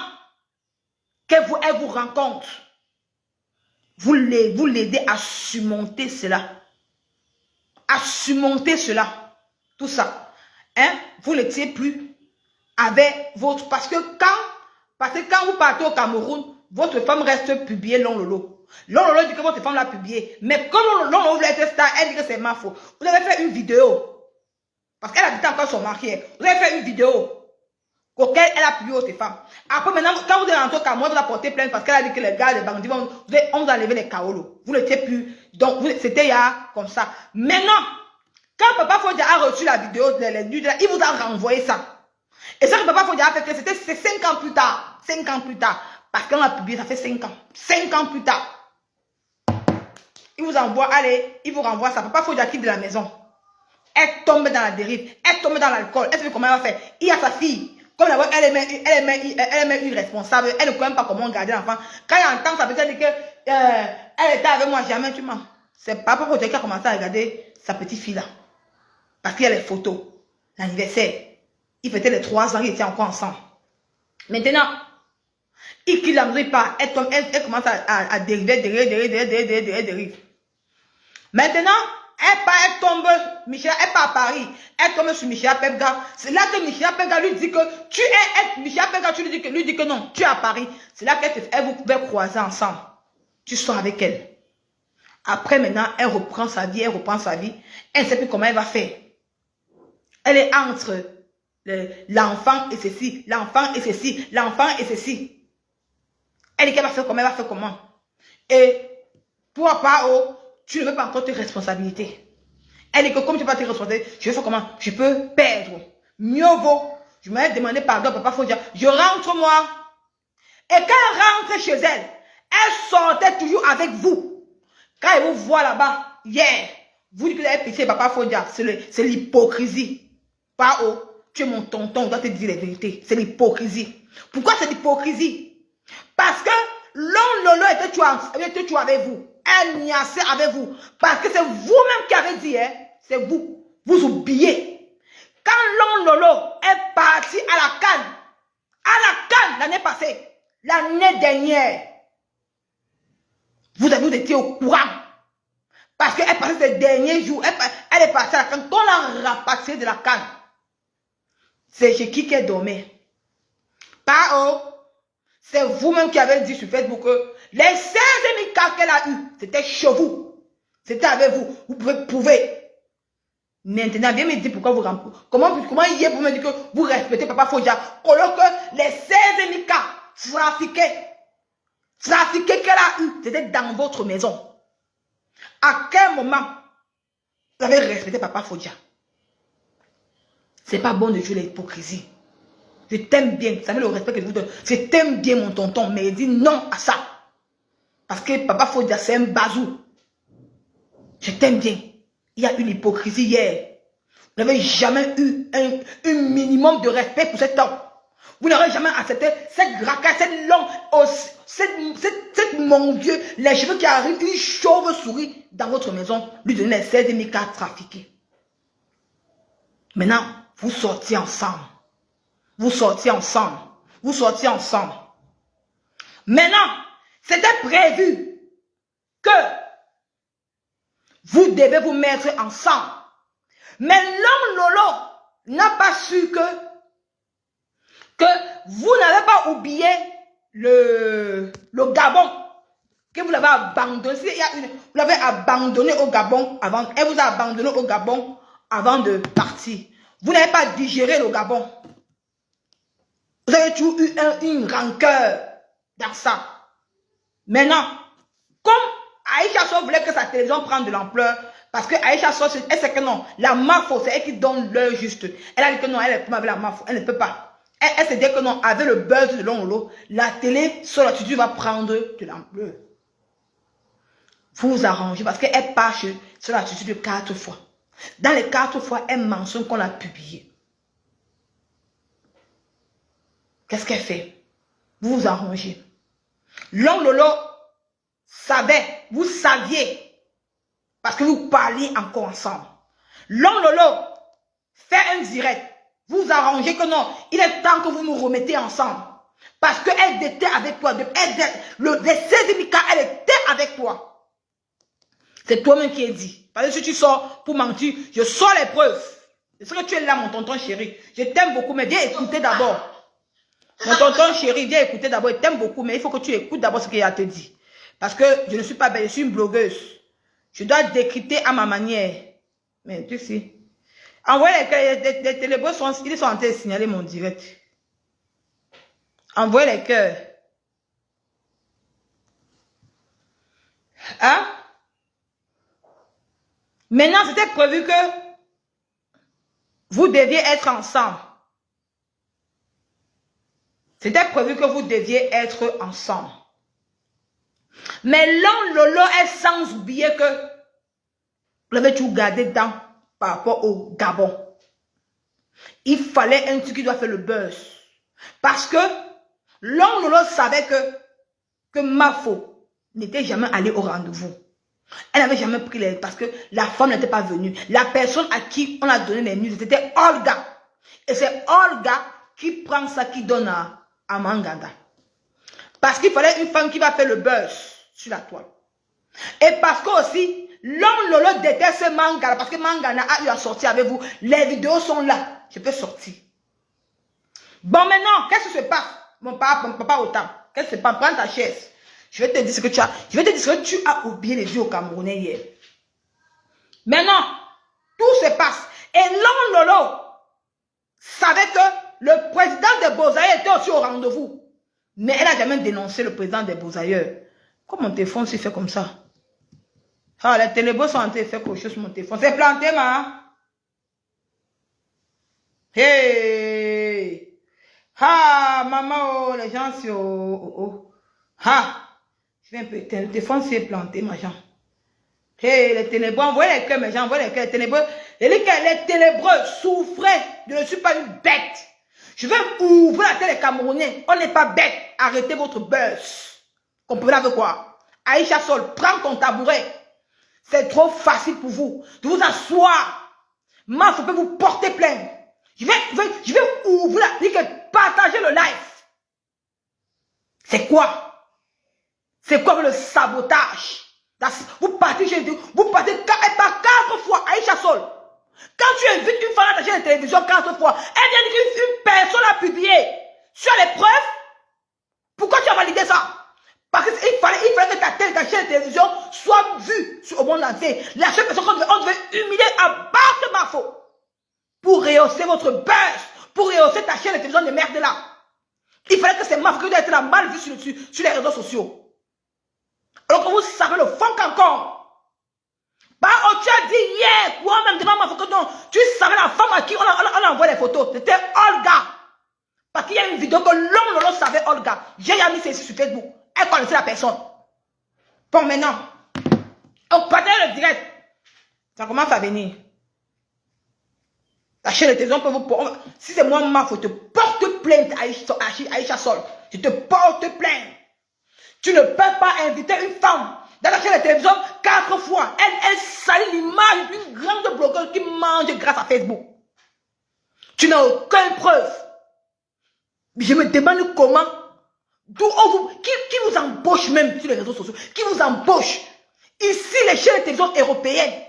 qu'elle vous rencontre. Vous l'aidez à surmonter cela. À surmonter cela. Tout ça. Hein? Vous n'étiez plus avec votre... Parce que quand vous partez au Cameroun, votre femme reste publiée Long Lolo. Long Lolo dit que votre femme l'a publié. Mais comme Long Lolo voulait être star, elle dit que c'est ma faute. Vous avez fait une vidéo. Parce qu'elle habitait encore son mari. Vous avez fait une vidéo auquel elle a publié votre femme. Après, maintenant, quand vous êtes rentré au Cameroun, vous avez porté plainte parce qu'elle a dit que les gars, les bandits, on vous a enlevé les kaolos. Vous n'étiez plus. Donc, c'était il y a comme ça. Maintenant, quand Papa Fodia a reçu la vidéo, il vous a renvoyé ça. Et ça que Papa Fodia a fait, c'est 5 ans plus tard. 5 ans plus tard. Parce qu'on l'a publié, ça fait 5 ans. 5 ans plus tard. Il vous envoie, allez, il vous renvoie ça. Papa Fodia quitte de la maison. Elle tombe dans la dérive. Elle tombe dans l'alcool. Elle sait comment elle va faire. Il y a sa fille. Comme elle est une responsable. Elle ne connaît pas comment garder l'enfant. Quand elle entend ça, peut-être que elle était avec moi, jamais tu mens. C'est Papa Fodia qui a commencé à regarder sa petite fille là. Parce qu'il y a les photos. L'anniversaire. Il fêtait les 3 ans, ils étaient encore ensemble. Maintenant, il quitte la maison, il part. Elle commence à dériver. Maintenant, elle tombe, Michel, elle part à Paris. Elle tombe sur Michel Pepga. C'est là que Michel Pepga lui dit que tu es, Michel Pepga, tu lui dis que non, tu es à Paris. C'est là qu'elle vous pouvez croiser ensemble. Tu sors avec elle. Après, maintenant, elle reprend sa vie, Elle ne sait plus comment elle va faire. Elle est entre l'enfant et ceci, l'enfant et ceci. Elle dit qu'elle va faire comment, Et toi, Pao, tu ne veux pas encore tes responsabilités. Elle dit que comme tu n'as pas tes responsabilités, je vais faire comment? Je peux perdre. Mieux vaut. Je m'avais demandé pardon, Papa Fodia. Je rentre moi. Et quand elle rentre chez elle, elle sortait toujours avec vous. Quand elle vous voit là-bas, hier, vous dites que vous avez pitié, Papa Fodia. C'est l'hypocrisie. Pao, tu es mon tonton, on doit te dire la vérité. C'est l'hypocrisie. Pourquoi c'est l'hypocrisie? Parce que Long Lolo était toujours avec vous. Elle niaçait avec vous. Parce que c'est vous-même qui avez dit, hein, c'est vous. Vous oubliez. Quand Long Lolo est parti à la Cannes l'année passée, l'année dernière, vous étiez au courant. Parce qu'elle passait ces derniers jours, elle est partie à la Cannes. Quand on l'a rapatriée de la Cannes, c'est chez qui qu'elle dormait. Pao, c'est vous-même qui avez dit sur Facebook que les 16 000 cas qu'elle a eu, c'était chez vous. C'était avec vous. Vous pouvez prouver. Maintenant, viens me dire pourquoi vous remplissez. Comment hier vous me dites que vous respectez Papa Fodia, alors que les 16 000 cas trafiqués qu'elle a eu, c'était dans votre maison. À quel moment vous avez respecté Papa Fodia? C'est pas bon de jouer l'hypocrisie. Je t'aime bien. Vous savez le respect que je vous donne. Je t'aime bien, mon tonton. Mais il dit non à ça. Parce que Papa Fodia, c'est un bazou. Je t'aime bien. Il y a une hypocrisie hier. Vous n'avez jamais eu un minimum de respect pour cet homme. Vous n'aurez jamais accepté cette gracasse, cette longue, cette mon Dieu, les cheveux qui arrivent, une chauve-souris dans votre maison, lui donner les 16 000 cartes trafiquées. Maintenant, vous sortiez ensemble. Vous sortiez ensemble. Maintenant, c'était prévu que vous devez vous mettre ensemble. Mais Long Lolo n'a pas su que vous n'avez pas oublié le Gabon. Que vous l'avez abandonné. Vous l'avez abandonné au Gabon avant. Elle vous a abandonné au Gabon avant de partir. Vous n'avez pas digéré le Gabon. Vous avez toujours eu une rancœur dans ça. Maintenant, comme Aïcha Sow voulait que sa télévision prenne de l'ampleur, parce que Aïcha Sow, elle sait que non, la Mafo, c'est elle qui donne l'heure juste. Elle a dit que non, elle est pas avec la Mafo, elle ne peut pas. Elle s'est dit que non, avec le buzz de Long Lolo, la télé sur l'attitude va prendre de l'ampleur. Vous vous arrangez parce qu'elle part sur l'attitude 4 fois. Dans les 4 fois, elle mentionne qu'on l'a publié. qu'est-ce qu'elle fait? Vous vous arrangez. L'homme Lolo savait, vous saviez, parce que vous parliez encore ensemble. L'homme Lolo fait un direct. Vous arrangez que non, il est temps que vous nous remettez ensemble. Parce qu'elle était avec toi. Les 16 cas, elle était avec toi. C'est toi-même qui es dit. Parce que si tu sors pour mentir, je sors les preuves. C'est que tu es là, mon tonton chéri. Je t'aime beaucoup, mais viens écouter d'abord. Mon tonton chéri, viens écouter d'abord. Je t'aime beaucoup, mais il faut que tu écoutes d'abord ce qu'il a te dit. Parce que je ne suis pas belle, je suis une blogueuse. Je dois décrypter à ma manière. Mais tu sais. Envoyez les télébreux, ils sont en train de signaler mon direct. Envoyez les cœurs. Hein? Maintenant, c'était prévu que vous deviez être ensemble. C'était prévu que vous deviez être ensemble. Mais l'homme Lolo est sans oublier que vous l'avez tout gardé dans par rapport au Gabon. Il fallait un truc qui doit faire le buzz. Parce que l'homme Lolo savait que Mafo n'était jamais allé au rendez-vous. Elle n'avait jamais pris les... Parce que la femme n'était pas venue. La personne à qui on a donné les news, c'était Olga. Et c'est Olga qui prend ça, qui donne à Manganda. Parce qu'il fallait une femme qui va faire le buzz sur la toile. Et parce que aussi, l'homme Lolo déteste Manganda. Parce que Manganda a eu à sortir avec vous. Les vidéos sont là. Je peux sortir. Bon, maintenant, qu'est-ce qui se passe? Mon papa autant. Qu'est-ce qui se passe? Prends ta chaise. Je vais te dire ce que tu as. Je vais te dire ce que tu as oublié les yeux au Camerounais hier. Maintenant, tout se passe. Et l'homme Lolo savait que le président des Beaux-Ailleurs était aussi au rendez-vous. Mais elle n'a jamais dénoncé le président des Beaux-Ailleurs. Comment mon téléphone s'est fait comme ça? Ah, les télébeaux sont en train de faire quelque chose sur mon téléphone. C'est planté, ma. Hey! Ah, maman, oh, les gens, c'est Ah! Je vais un peu, le téléphone s'est planté, ma gens. Hey, les ténébreux, envoyez les cœurs, mes gens, envoyez les cœurs, les ténébreux. Les ténébreux souffraient. Je ne suis pas une bête. Je vais ouvrir la tête des Camerounais. On n'est pas bête. Arrêtez votre buzz. Comprenez avec quoi? Aïcha Sol, prends ton tabouret. C'est trop facile pour vous de vous asseoir. Moi, je peux vous porter plainte. Je vais ouvrir la tête, partager le live. C'est quoi? C'est quoi le sabotage? Vous partez chez vous partez 4 fois Aïcha Sol. Quand tu invites une femme à ta chaîne de télévision 4 fois, elle vient dire qu'une personne a publié sur les preuves. Pourquoi tu as validé ça? Parce qu'il fallait que ta chaîne de télévision soit vue au monde entier. La seule personne qu'on devait humilier à base de ma faute. Pour rehausser votre buzz, pour rehausser ta chaîne de télévision de merde là. Il fallait que c'est ma faute que doit être la mal vue sur les réseaux sociaux. Alors que vous savez le fond encore. Bah, oh, tu as dit hier, toi-même devant ma photo, non, tu savais la femme à qui on a envoyé les photos. C'était Olga. Parce qu'il y a une vidéo que l'homme Lolo savait Olga. J'ai mis ceci sur Facebook. Elle connaissait la personne. Bon, maintenant, on partage le direct. Ça commence à venir. La chaîne de télévision peut vous... Si c'est moi, ma faute, je te porte plainte, Aïcha Sol. Je te porte plainte. Tu ne peux pas inviter une femme dans la chaîne de télévision 4 fois. Elle salit l'image d'une grande blogueuse qui mange grâce à Facebook. Tu n'as aucune preuve. Je me demande comment. Qui vous embauche même sur les réseaux sociaux? Qui vous embauche? Ici, les chaînes de télévision européennes.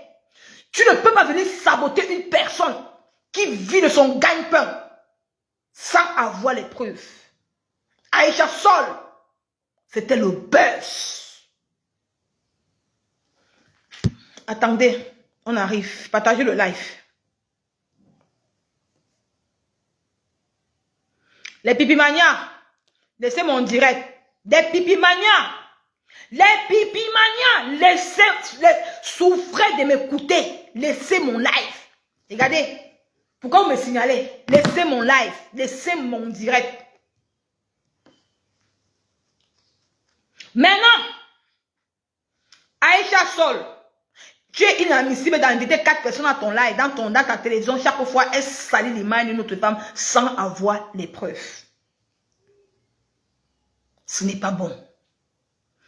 Tu ne peux pas venir saboter une personne qui vit de son gagne-pain sans avoir les preuves. Aïcha Sol. C'était le buzz. Attendez, on arrive. Partagez le live. Les pipimanias, laissez mon direct. Des pipimanias. Les pipimanias, souffrez de m'écouter. Laissez mon live. Regardez. Pourquoi vous me signalez? Laissez mon live. Laissez mon direct. Maintenant, Aïcha Sol, tu es inadmissible d'inviter 4 personnes à ton live, dans ta télévision. Chaque fois, elle salit l'image d'une autre femme sans avoir les preuves. Ce n'est pas bon.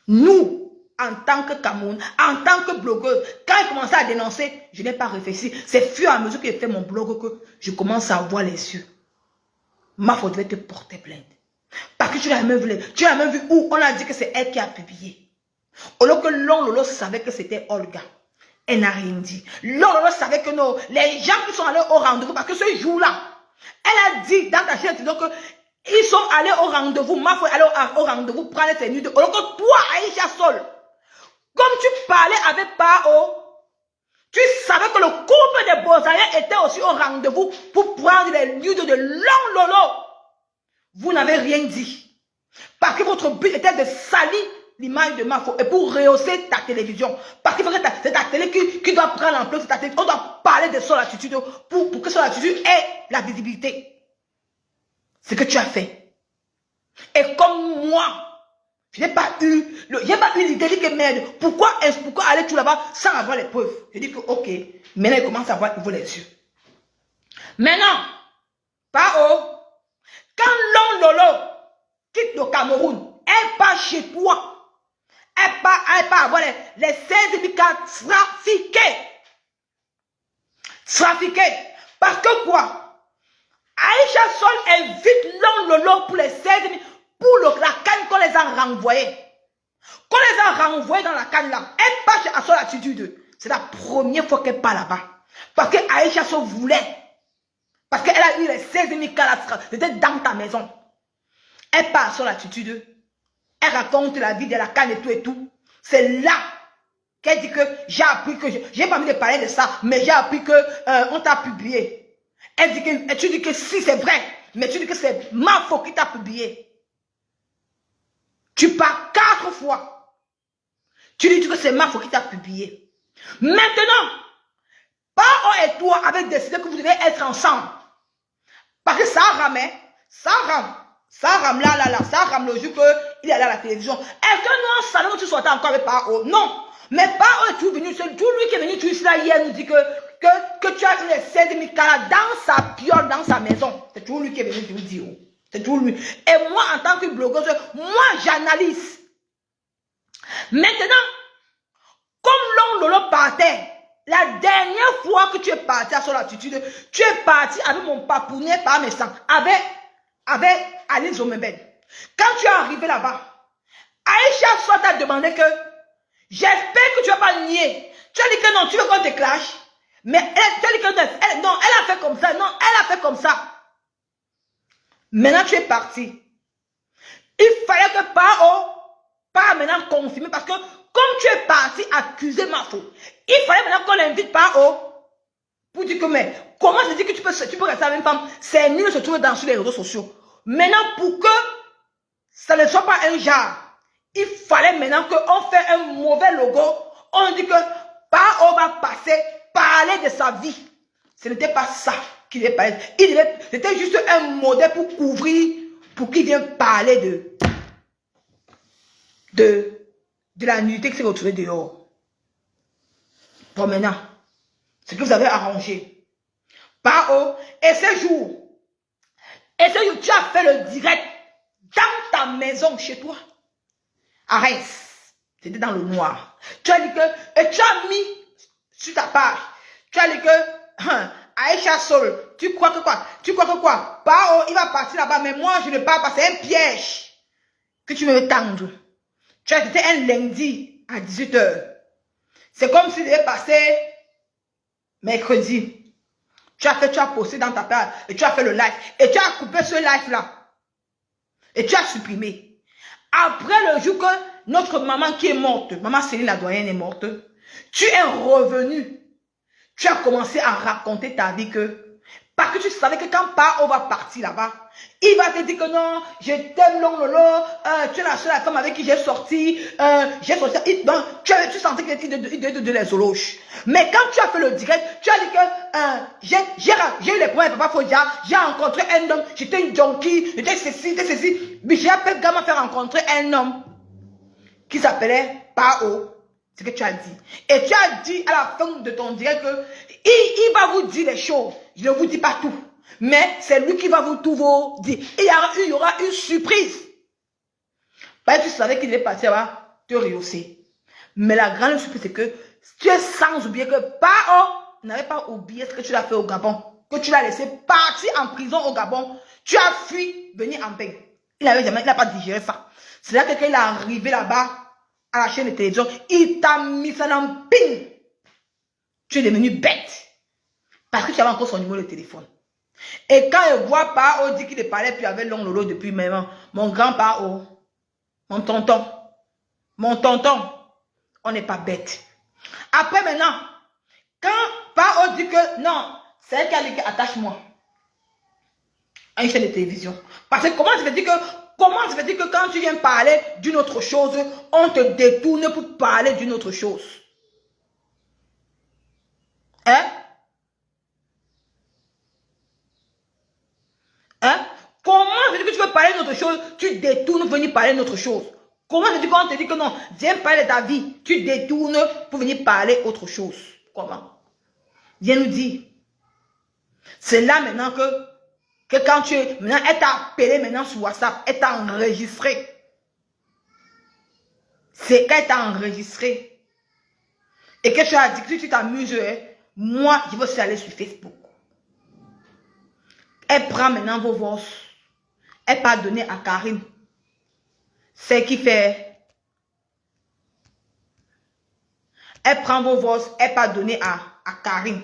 Nous, en tant que Cameroun, en tant que blogueur, quand il commençait à dénoncer, je n'ai pas réfléchi. C'est fur et à mesure que j'ai fait mon blog que je commence à voir les yeux. Ma faute devait te porter plainte. Parce que tu l'as même vu où on a dit que c'est elle qui a publié. Au lieu que Lolo savait que c'était Olga. Elle n'a rien dit. Lolo savait que non, les gens qui sont allés au rendez-vous, parce que ce jour-là, elle a dit dans ta chaîne, donc ils sont allés au rendez-vous, ma foi, aller au rendez-vous, prendre tes nudes. Au lieu que toi, Aïcha Sol, comme tu parlais avec Pao, tu savais que le couple de Bozaïens était aussi au rendez-vous pour prendre les nudes de Lolo. Vous n'avez rien dit. Parce que votre but était de salir l'image de Mafo et pour rehausser ta télévision. Parce qu'il faut que c'est ta télé qui doit prendre l'ampleur de ta télé. On doit parler de son attitude pour que son attitude ait la visibilité. C'est ce que tu as fait. Et comme moi, je n'ai pas eu l'idée que merde. Pourquoi aller tout là-bas sans avoir les preuves? Je dis que ok. Maintenant, il commence à voir, il vaut les yeux. Maintenant, Pao, quand Lolo quitte le Cameroun, elle part chez toi. Elle part avoir les 16 000 cartes trafiquées. Parce que quoi? Aïcha Sol invite Lolo pour les 16 000, pour la canne qu'on les a renvoyés. Qu'on les a renvoyés dans la canne là. Elle part chez Sol Attitude. C'est la première fois qu'elle part là-bas. Parce que Aïcha Sol voulait. Parce qu'elle a eu les 16 000 cartes. C'était dans ta maison. Elle part sur l'attitude. Elle raconte la vie de la canne et tout. C'est là qu'elle dit que j'ai appris que... J'ai pas envie de parler de ça, mais j'ai appris que on t'a publié. Elle dit que... Tu dis que si c'est vrai, mais tu dis que c'est ma faute qui t'a publié. Tu pars 4 fois. Tu dis que c'est ma faute qui t'a publié. Maintenant, Pao et toi avez décidé que vous devez être ensemble. Parce que ça rame, ça rame le jour qu'il est allé à la télévision. Est-ce que nous, en salon, tu sortais encore avec Pao? Non. Mais Pao est toujours venu, c'est tout lui qui est venu, tu ici là hier, nous dit que tu as eu les 16 000 carats dans sa piole, dans sa maison. C'est toujours lui qui est venu te dire. C'est toujours lui. Et moi, en tant que blogueuse, moi, j'analyse. Maintenant, comme Lolo partait, la dernière fois que tu es parti à son attitude, tu es parti avec mon papounet par mes sangs, avec Alice Zomeben. Quand tu es arrivé là-bas, Aïcha soit t'a demandé que j'espère que tu vas pas nier. Tu as dit que non, tu veux qu'on te clash. Mais tu as dit que non, elle a fait comme ça. Non, elle a fait comme ça. Maintenant, tu es parti. Il fallait que pas maintenant confirmer parce que comme tu es parti accuser ma faute, il fallait maintenant qu'on l'invite Pao pour dire que mais comment se dit que tu peux rester avec une femme, c'est nul de se trouver sur les réseaux sociaux. Maintenant, pour que ça ne soit pas un genre, il fallait maintenant qu'on fait un mauvais logo. On dit que Pao va passer, parler de sa vie. Ce n'était pas ça qu'il devait parler. C'était juste un modèle pour couvrir, pour qu'il vienne parler de la nudité qui s'est retrouvée dehors. Bon, maintenant, ce que vous avez arrangé. Pao, et ce jour, tu as fait le direct dans ta maison, chez toi, à Reims. C'était dans le noir. Tu as dit que, et tu as mis sur ta page, tu as dit que, Aïcha Sol, tu crois que quoi? Pao, il va partir là-bas, mais moi, je ne pars pas, c'est un piège que tu veux tendre. Tu as été un lundi à 18 h. C'est comme si devait passer mercredi. Tu as posté dans ta page et tu as fait le live. Et tu as coupé ce live-là. Et tu as supprimé. Après le jour que notre maman qui est morte, maman Céline la doyenne est morte, tu es revenu. Tu as commencé à raconter ta vie parce que tu savais que quand Pao va partir là-bas, il va te dire que non, je t'aime Lolo, tu es la seule femme avec qui j'ai sorti, tu sentais qu'il était de les zoologes. Mais quand tu as fait le direct, tu as dit que j'ai eu les problèmes avec Papa Fodia, j'ai rencontré un homme, j'étais une junkie, j'étais ceci, mais j'ai appelé Gamma faire rencontrer un homme qui s'appelait Pao. C'est ce que tu as dit. Et tu as dit à la fin de ton direct que il va vous dire les choses. Je ne vous dis pas tout. Mais c'est lui qui va tout vous dire. Il y aura une surprise. Parce que tu savais qu'il est parti là te rehausser. Mais la grande surprise, c'est que tu es sans oublier que Pao n'avait pas oublié ce que tu l'as fait au Gabon. Que tu l'as laissé partir en prison au Gabon. Tu as fui venir en paix. Il n'a pas digéré ça. C'est là que quand il est arrivé là-bas, à la chaîne de télévision, il t'a mis ça dans le ping. Tu es devenu bête. Parce que tu avais encore son numéro de téléphone. Et quand il voit Pao dit qu'il ne parlait plus avec l'oncle Lolo depuis même, mon grand Pao, mon tonton, on n'est pas bête. Après maintenant, quand Pao dit que non, c'est elle qui a dit que attache-moi à une chaîne de télévision. Parce que comment ça veut dire que quand tu viens parler d'une autre chose, on te détourne pour parler d'une autre chose? Hein? Hein? Comment ça veut dire que tu veux parler d'une autre chose, tu détournes pour venir parler d'une autre chose? Comment ça veut dire qu'on te dit que non, viens parler de ta vie, tu détournes pour venir parler autre chose? Comment? Viens nous dire. C'est là maintenant que quand tu es, maintenant, elle t'a appelé maintenant sur WhatsApp, elle t'a enregistré. C'est qu'elle t'a enregistré. Et que tu as dit que si tu t'amuses, moi, je vais aussi aller sur Facebook. Elle prend maintenant vos voix. Elle va donner à Karine. C'est qui fait. Elle prend vos voix, elle va donner à Karine.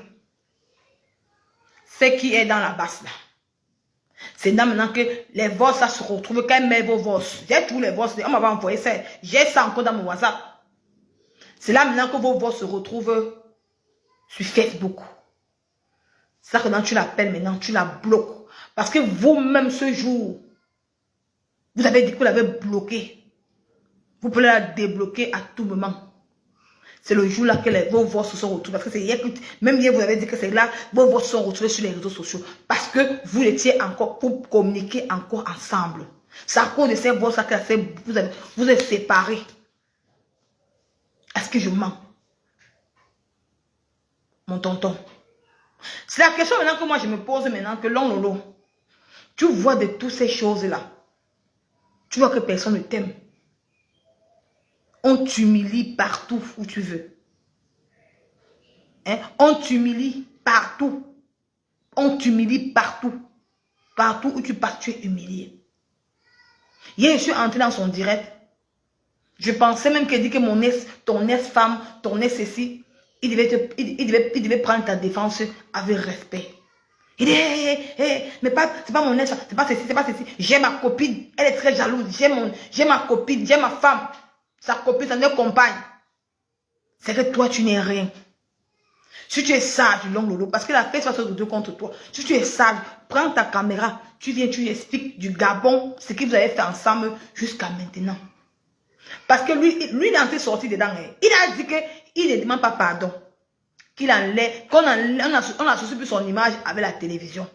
C'est qui est dans la basse là. C'est là maintenant que les voix ça se retrouvent. Quand elle met vos voix, j'ai tous les voix, on m'avait envoyé ça. J'ai ça encore dans mon WhatsApp. C'est là maintenant que vos voix se retrouvent sur Facebook. C'est ça que quand tu l'appelles maintenant, tu la bloques. Parce que vous-même ce jour, vous avez dit que vous l'avez bloqué. Vous pouvez la débloquer à tout moment. C'est le jour là que vos voix se sont retrouvées. Parce que c'est hier, même hier, vous avez dit que c'est là, vos voix se sont retrouvées sur les réseaux sociaux. Parce que vous étiez encore, pour communiquer encore ensemble. C'est à cause de ces voix que vous êtes séparés. Est-ce que je mens? Mon tonton. C'est la question maintenant que moi je me pose maintenant, que l'on Lolo, tu vois de toutes ces choses-là. Tu vois que personne ne t'aime. On t'humilie partout où tu veux. Hein? On t'humilie partout. On t'humilie partout. Partout où tu passes, tu es humilié. Hier, je suis entrée dans son direct. Je pensais même qu'elle dit que ton ex-femme, ton ex-ceci, il devait prendre ta défense avec respect. Il dit, mais c'est pas mon ex, c'est pas ceci. J'ai ma copine, elle est très jalouse. J'ai ma copine, j'ai ma femme. Sa copine, sa compagne. C'est que toi, tu n'es rien. Si tu es sage, l'oncle Lolo, parce que la paix soit sur deux contre toi. Si tu es sage, prends ta caméra, tu viens, tu lui expliques du Gabon, ce que vous avez fait ensemble jusqu'à maintenant. Parce que lui, il est en train de sortir dedans. Il a dit qu'il ne demande pas pardon. Qu'il enlève, qu'on associe plus son image avec la télévision.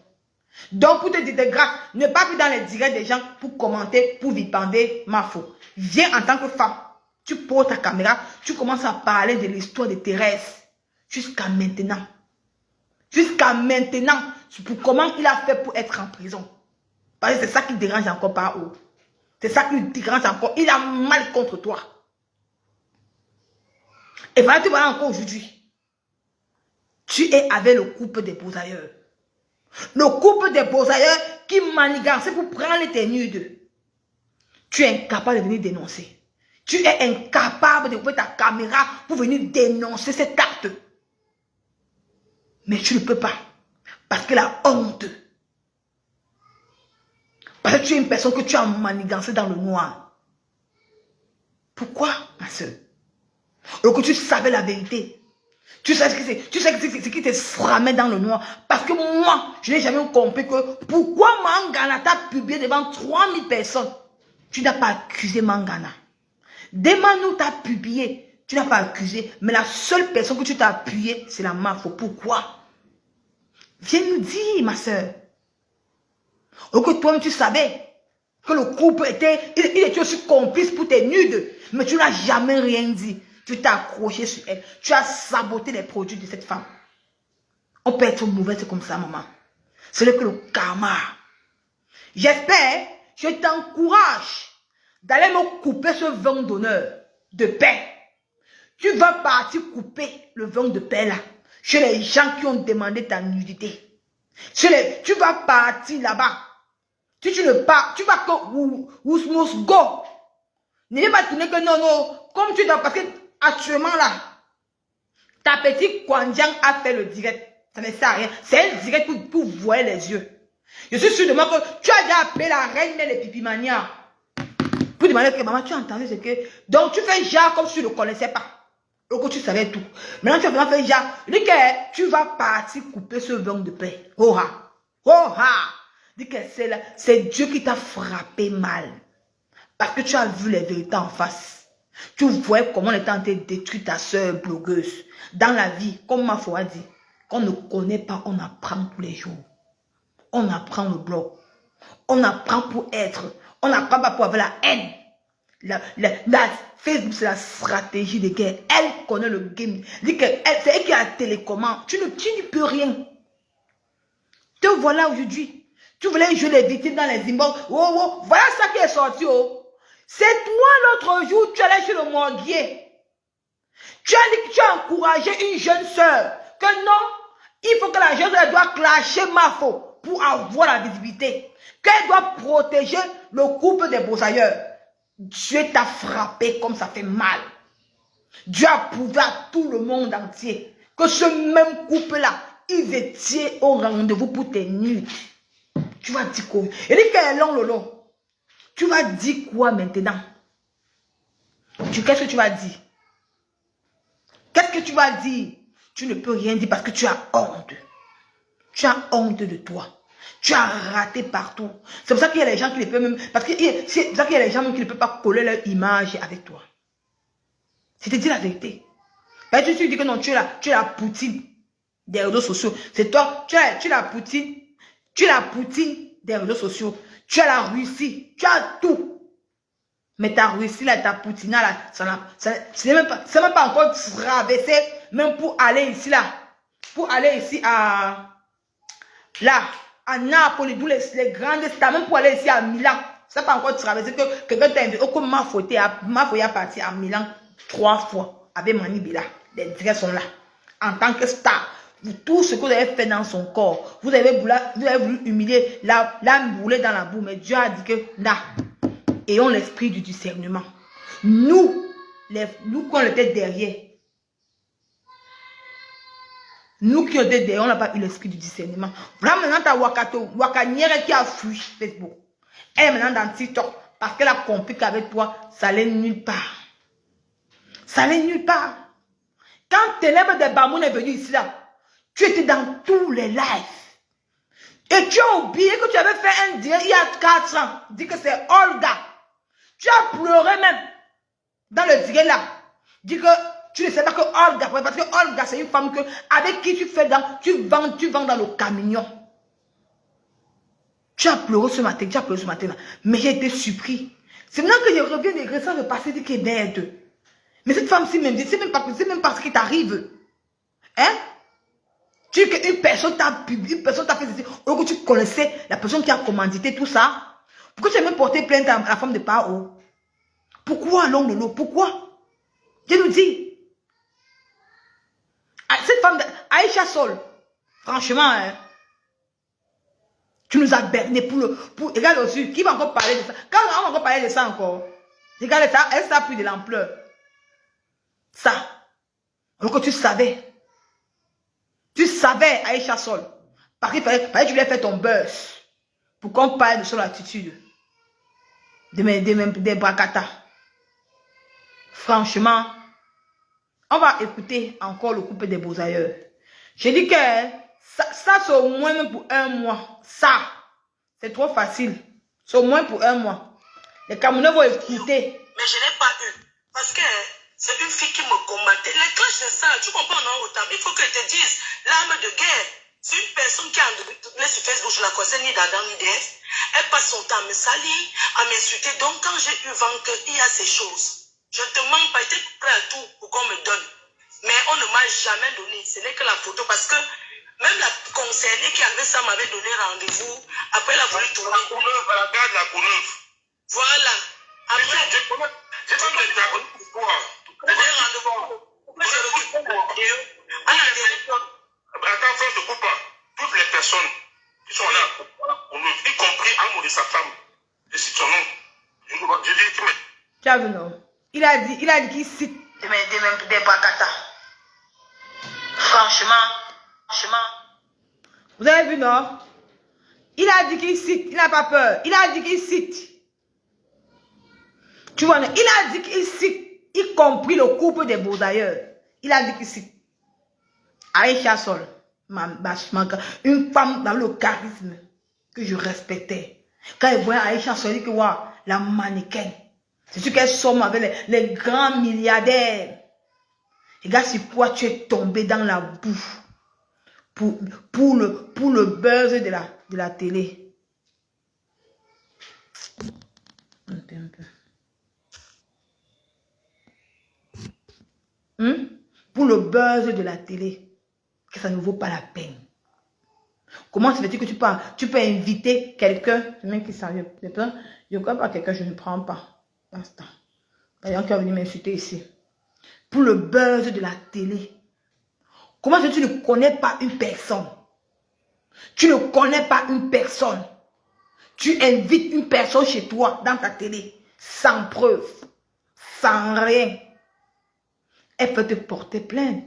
Donc, pour te dire de grâce, ne pas plus dans les directs des gens pour commenter, pour vilipender ma faute. Viens en tant que femme. Tu poses ta caméra, tu commences à parler de l'histoire de Thérèse. Jusqu'à maintenant. Jusqu'à maintenant. Pour comment il a fait pour être en prison. Parce que c'est ça qui dérange encore par haut. C'est ça qui lui dérange encore. Il a mal contre toi. Et voilà, tu vois encore aujourd'hui. Tu es avec le couple des beaux-ailleurs. Le couple des beaux-ailleurs qui manigance pour prendre tes nudes. Tu es incapable de venir dénoncer. Tu es incapable de prendre ta caméra pour venir dénoncer cet acte. Mais tu ne peux pas. Parce que la honte. Parce que tu es une personne que tu as manigancée dans le noir. Pourquoi, ma soeur? Alors que tu savais la vérité. Tu sais ce qui te frappait dans le noir. Parce que moi, je n'ai jamais compris que pourquoi Mangana t'a publié devant 3000 personnes. Tu n'as pas accusé Mangana. Demande-nous t'a publié. Tu n'as pas accusé. Mais la seule personne que tu t'as appuyée, c'est la Mafo. Pourquoi? Viens nous dire, ma soeur. Alors que toi-même, tu savais que le couple il était aussi complice pour tes nudes. Mais tu n'as jamais rien dit. Tu t'es accroché sur elle. Tu as saboté les produits de cette femme. On peut être mauvais, c'est comme ça, maman. C'est que le karma. J'espère, je t'encourage d'aller me couper ce vin d'honneur, de paix. Tu vas partir couper le vin de paix là, chez les gens qui ont demandé ta nudité. Tu vas partir là-bas. Si tu ne pars, tu vas que go. Ne viens pas tourner que non, comme tu dois, parce que actuellement là, ta petite Kwanjiang a fait le direct. Ça ne sert à rien. C'est un direct pour voir les yeux. Je suis sûr de moi que tu as déjà appelé la reine des pipimania. Pour demander que maman, tu as entendu ce que. Donc tu fais genre comme si tu ne le connaissais pas. Donc tu savais tout. Maintenant tu as vraiment fait genre. Dis que tu vas partir couper ce vin de paix. Oh ha. Oh ha. Dis que c'est Dieu qui t'a frappé mal. Parce que tu as vu les vérités en face. Tu voyais comment on était en train de détruire ta soeur blogueuse. Dans la vie, comme ma foi a dit, qu'on ne connaît pas, on apprend tous les jours. On apprend le blog. On apprend pour être. On n'apprend pas pour avoir la haine. La Facebook, c'est la stratégie de guerre. Elle connaît le game. C'est elle qui a la télécommande. Tu n'y peux rien. Te voilà aujourd'hui. Tu voulais jouer les victimes dans les inbox. Oh, voilà ça qui est sorti. Oh. C'est toi l'autre jour, tu allais chez le morguier. Tu as dit que tu as encouragé une jeune sœur. Que non, il faut que la jeune sœur doit clasher Mafo pour avoir la visibilité. Qu'elle doit protéger le couple des beaux-ailleurs. Dieu t'a frappé comme ça fait mal. Dieu a prouvé à tout le monde entier que ce même couple-là, ils étaient au rendez-vous pour tes nuits. Tu vas dire quoi? Il dit qu'elle est long, lolo. Tu vas dire quoi maintenant? Qu'est-ce que tu vas dire? Qu'est-ce que tu vas dire? Tu ne peux rien dire parce que tu as honte. Tu as honte de toi. Tu as raté partout. C'est pour ça qu'il y a les gens qui ne peuvent même... Parce que c'est pour ça qu'il y a les gens même qui ne peuvent pas coller leur image avec toi. C'est te dire la vérité. Ben, tu dis que non, tu es la Poutine des réseaux sociaux. C'est toi, tu es la Poutine. Tu es la Poutine des réseaux sociaux. Tu as la Russie. Tu as tout. Mais ta Russie, là, ta Poutine, là, c'est même pas encore traversé, même pour aller ici, là. Pour aller ici à... Là, à Napoli, d'où les grandes stars, même pour aller ici à Milan. Ça n'a pas encore traversé que quelqu'un t'a invité. Comme Mafoya a parti à Milan 3 fois avec Manibela. Les directs sont là. En tant que star. Tout ce que vous avez fait dans son corps. Vous avez voulu humilier, la brûler dans la boue. Mais Dieu a dit que là, ayons l'esprit du discernement. Nous, quand on était derrière, nous qui étions derrière, on n'a pas eu l'esprit du discernement. Voilà maintenant ta Wakanière qui a fui Facebook. Elle est maintenant dans TikTok parce qu'elle a compris qu'avec toi, ça allait nulle part. Ça allait nulle part. Quand Ténèbres des Bamoun est venu ici là, tu étais dans tous les lives. Et tu as oublié que tu avais fait un direct il y a 4 ans. Dis que c'est Olga. Tu as pleuré même dans le direct là. Dis que tu ne sais pas que Olga, parce que Olga c'est une femme avec qui tu fais tu vends dans le camion. Tu as pleuré ce matin, là. Mais j'ai été surpris. C'est maintenant que je reviens des récents de passer dit qu'elle est d'aide. Mais cette femme-ci même dit, c'est même pas ce qui t'arrive. Hein? Tu dis qu'une personne t'a fait ceci. Ou que tu connaissais la personne qui a commandité tout ça. Pourquoi tu as même porté plainte à la femme de Pao? Pourquoi l'homme de l'eau? Pourquoi? Je nous dis. Cette femme, Aïcha Sol, franchement, hein, tu nous as berné regarde aussi, qui va encore parler de ça? Quand on va encore parler de ça encore, regarde ça, elle ça a pris de l'ampleur. Ça. Alors que tu savais, Aïcha Sol, parce que tu voulais faire ton buzz, pour qu'on parle de son attitude, des bracata. Franchement, on va écouter encore le couple des beaux-ailleurs. Je dis que ça c'est au moins même pour 1 mois. Ça, c'est trop facile. C'est au moins pour 1 mois. Les Camerounais vont écouter. Mais je n'ai pas eu. Parce que c'est une fille qui me combattait. Les clashs, c'est ça. Tu comprends, non, autant. Il faut que je te dise, l'arme de guerre, c'est une personne qui a enlevé sur Facebook, je la connais ni d'Adam ni d'Ève. Elle passe son temps à me salir, à m'insulter. Donc, quand j'ai eu vent qu'il y a ces choses, je te mens pas, j'étais prêt à tout pour qu'on me donne. Mais on ne m'a jamais donné. Ce n'est que la photo. Parce que même la concernée qui avait ça m'avait donné rendez-vous. Après, elle a voulu tourner. La couleuvre. Voilà. Elle J'ai pas de diabolique pour toi. Attends, frère, je ne coupe pas. Toutes les personnes qui sont là, y compris Amour et sa femme, et c'est son nom. Je dis que... Tu as vu, non? Il a dit qu'il cite des Bakata. Franchement. Vous avez vu, non? Il a dit qu'il cite, il n'a pas peur. Il a dit qu'il cite. Tu vois, non? Il a dit qu'il cite, y compris le couple des beaux ailleurs. Il a dit qu'il cite. Aïcha Sol, une femme dans le charisme que je respectais. Quand il voyait Aïcha Sol, il dit que waouh, la mannequin. C'est sûr qu'elle somme avec les grands milliardaires. Regarde sur quoi tu es tombé dans la boue pour le buzz de la télé. Un peu. Pour le buzz de la télé. Que ça ne vaut pas la peine. Comment se fait-il que tu peux inviter quelqu'un, même qui s'en vient, je ne crois pas quelqu'un, je ne prends pas. Basta. Il y a quelqu'un qui est venu m'insulter ici. Pour le buzz de la télé. Comment est-ce que tu ne connais pas une personne? Tu ne connais pas une personne. Tu invites une personne chez toi, dans ta télé, sans preuve, sans rien. Elle peut te porter plainte.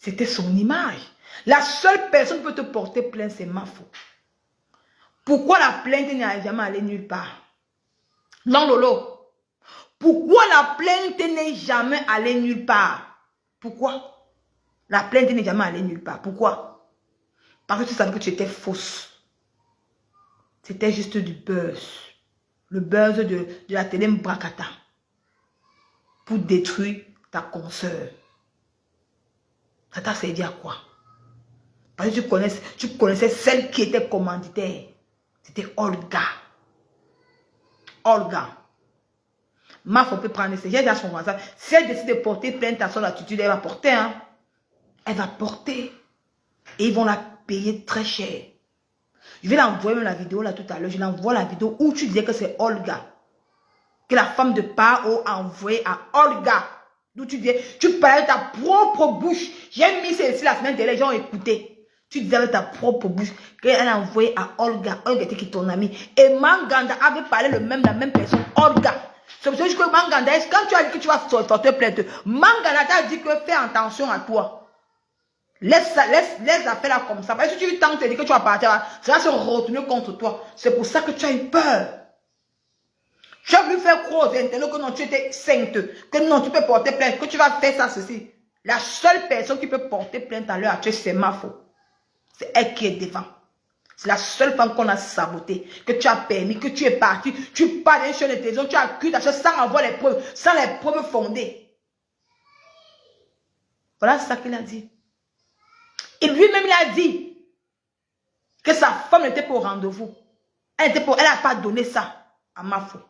C'était son image. La seule personne qui peut te porter plainte, c'est ma faute. Pourquoi la plainte n'est jamais allée nulle part? Non, Lolo. Pourquoi la plainte n'est jamais allée nulle part? Pourquoi? La plainte n'est jamais allée nulle part. Pourquoi? Parce que tu savais que tu étais fausse. C'était juste du buzz. Le buzz de la télé Mbrakata. Pour détruire ta consoeur. Ça t'a servi à quoi? Parce que tu connaissais celle qui était commanditaire. C'était Olga. Olga. Ma faut peut prendre ses gestes à son voisin. Si elle décide de porter plainte à son attitude, elle va porter. Hein? Elle va porter. Et ils vont la payer très cher. Je vais l'envoyer la vidéo là tout à l'heure. Je l'envoie la vidéo où tu disais que c'est Olga. Que la femme de Pao a envoyé à Olga. D'où tu disais, tu parlais de ta propre bouche. J'ai mis ceci la semaine dernière, les gens ont écouté. Tu disais avec ta propre bouche qu'elle a envoyé à Olga. Olga était qui ton amie. Et Manganda avait parlé la même personne. Olga. C'est pour ça que Manganda, quand tu as dit que tu vas sortir plainte, Manganda t'a dit que fais attention à toi. Laisse affaire là comme ça. Parce que si tu tentes de dire que tu vas partir, ça va se retourner contre toi. C'est pour ça que tu as eu peur. Tu as voulu faire croire aux internautes que non, tu étais sainte, que non, tu peux porter plainte, que tu vas faire ça, ceci. La seule personne qui peut porter plainte à l'heure actuelle, c'est ma faute. C'est elle qui est devant. C'est la seule femme qu'on a sabotée, que tu as permis, que tu es parti, tu parles d'un chaîne de télévision, tu accuses la chose sans avoir les preuves, sans les preuves fondées. Voilà ça qu'il a dit. Et lui-même, il a dit que sa femme n'était pas au rendez-vous. Elle n'a pas donné ça à ma faute.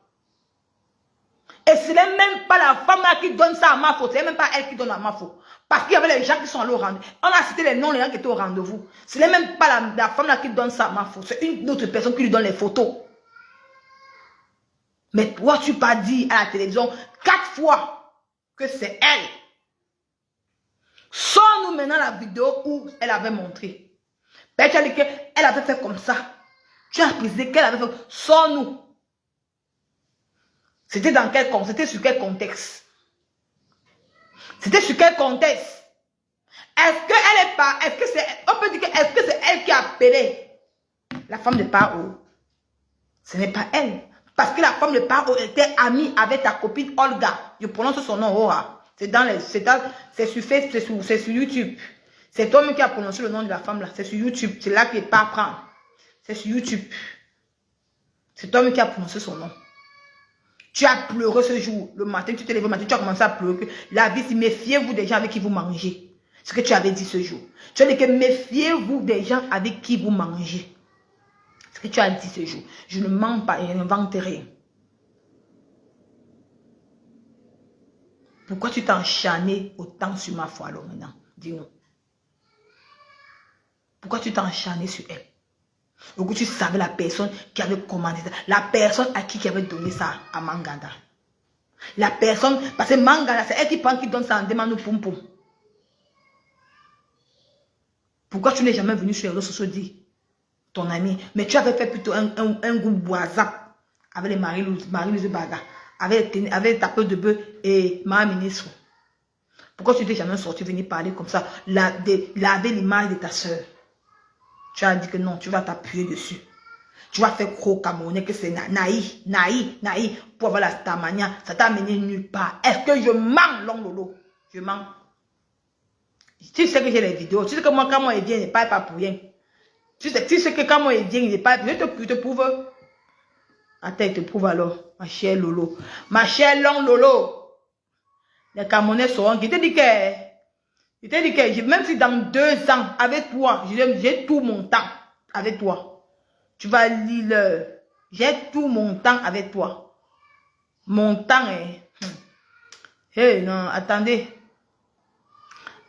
Et ce n'est même pas la femme là qui donne ça à ma faute. Ce n'est même pas elle qui donne à ma faute. Parce qu'il y avait les gens qui sont allés au rendez-vous. On a cité les noms des gens qui étaient au rendez-vous. Ce n'est même pas la femme là qui donne ça à ma faute. C'est une autre personne qui lui donne les photos. Mais toi, tu pas dit à la télévision 4 fois que c'est elle. Sors-nous maintenant la vidéo où elle avait montré. Ben, tu as dit qu'elle avait fait comme ça. Tu as précisé qu'elle avait fait. Sors-nous. C'était dans quel contexte? C'était sur quel contexte? C'était sur quel contexte? Est-ce qu'elle est pas... Est-ce que c'est... On peut dire que... Est-ce que c'est elle qui a appelé la femme de Pao? Ce n'est pas elle. Parce que la femme de Pao était amie avec ta copine Olga. Je prononce son nom, Ora. C'est dans les... C'est sur Facebook, c'est sur YouTube. C'est toi-même qui a prononcé le nom de la femme là. C'est sur YouTube. C'est là qu'il n'est pas à prendre. C'est sur YouTube. C'est toi-même qui a prononcé son nom. Tu as pleuré ce jour. Le matin, tu te lèves le matin, tu as commencé à pleurer. La vie, c'est méfiez-vous des gens avec qui vous mangez. Ce que tu avais dit ce jour. Tu as dit que méfiez-vous des gens avec qui vous mangez. Ce que tu as dit ce jour. Je ne mens pas et je n'invente rien. Pourquoi tu t'es enchaîné autant sur ma foi alors maintenant? Dis-nous. Pourquoi tu t'es enchaîné sur elle? Donc tu savais la personne qui avait commandé ça. La personne à qui avait donné ça à Manganda. La personne, parce que Manganda, c'est elle qui prend, qui donne ça en demande poum poum. Pourquoi tu n'es jamais venu sur les réseaux sociaux dire ton ami? Mais tu avais fait plutôt un groupe WhatsApp avec les Marie-Louise Baga, avec les tapeurs de bœuf et ma ministre. Pourquoi tu n'es jamais sorti venir parler comme ça, laver l'image de ta soeur? Tu as dit que non, tu vas t'appuyer dessus. Tu vas faire gros Camerounais que c'est naïf, pour avoir ta manière. Ça t'a amené nulle part. Est-ce que je mens, Long Lolo? Je mens. Tu sais que j'ai les vidéos. Tu sais que moi, quand moi il vient, il n'est pas pour rien. Tu sais que quand moi il vient, il n'est pas. Je te prouve. Attends, il te prouve alors. Ma chère Lolo. Ma chère Long Lolo. Les Camerounais seront. Je t'ai dit que même si dans 2 ans, avec toi, j'ai tout mon temps avec toi. Tu vas lire. J'ai tout mon temps avec toi. Mon temps est. Hey, non, attendez.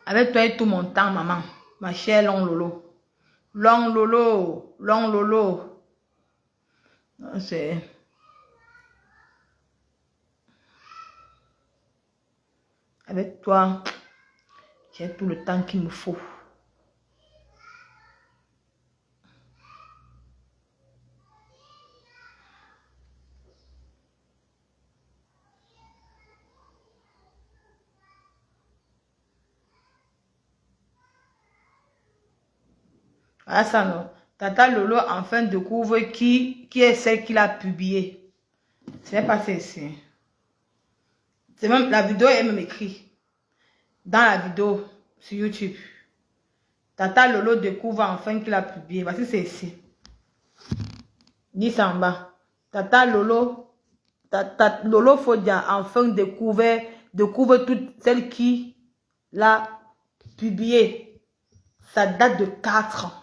Avec toi et tout mon temps, maman. Ma chère Long Lolo. Long Lolo. Long Lolo. C'est. Avec toi, j'ai tout le temps qu'il me faut. Ah ça non. Tata Lolo enfin découvre qui est celle qui l'a publié. C'est pas celle-ci. C'est même la vidéo est même écrit. Dans la vidéo sur YouTube. Tata Lolo découvre enfin qui l'a publié. Voici c'est ici. Dis ça en bas. Tata Lolo Fodia enfin découvre toute celle qui l'a publié. Ça date de 4 ans.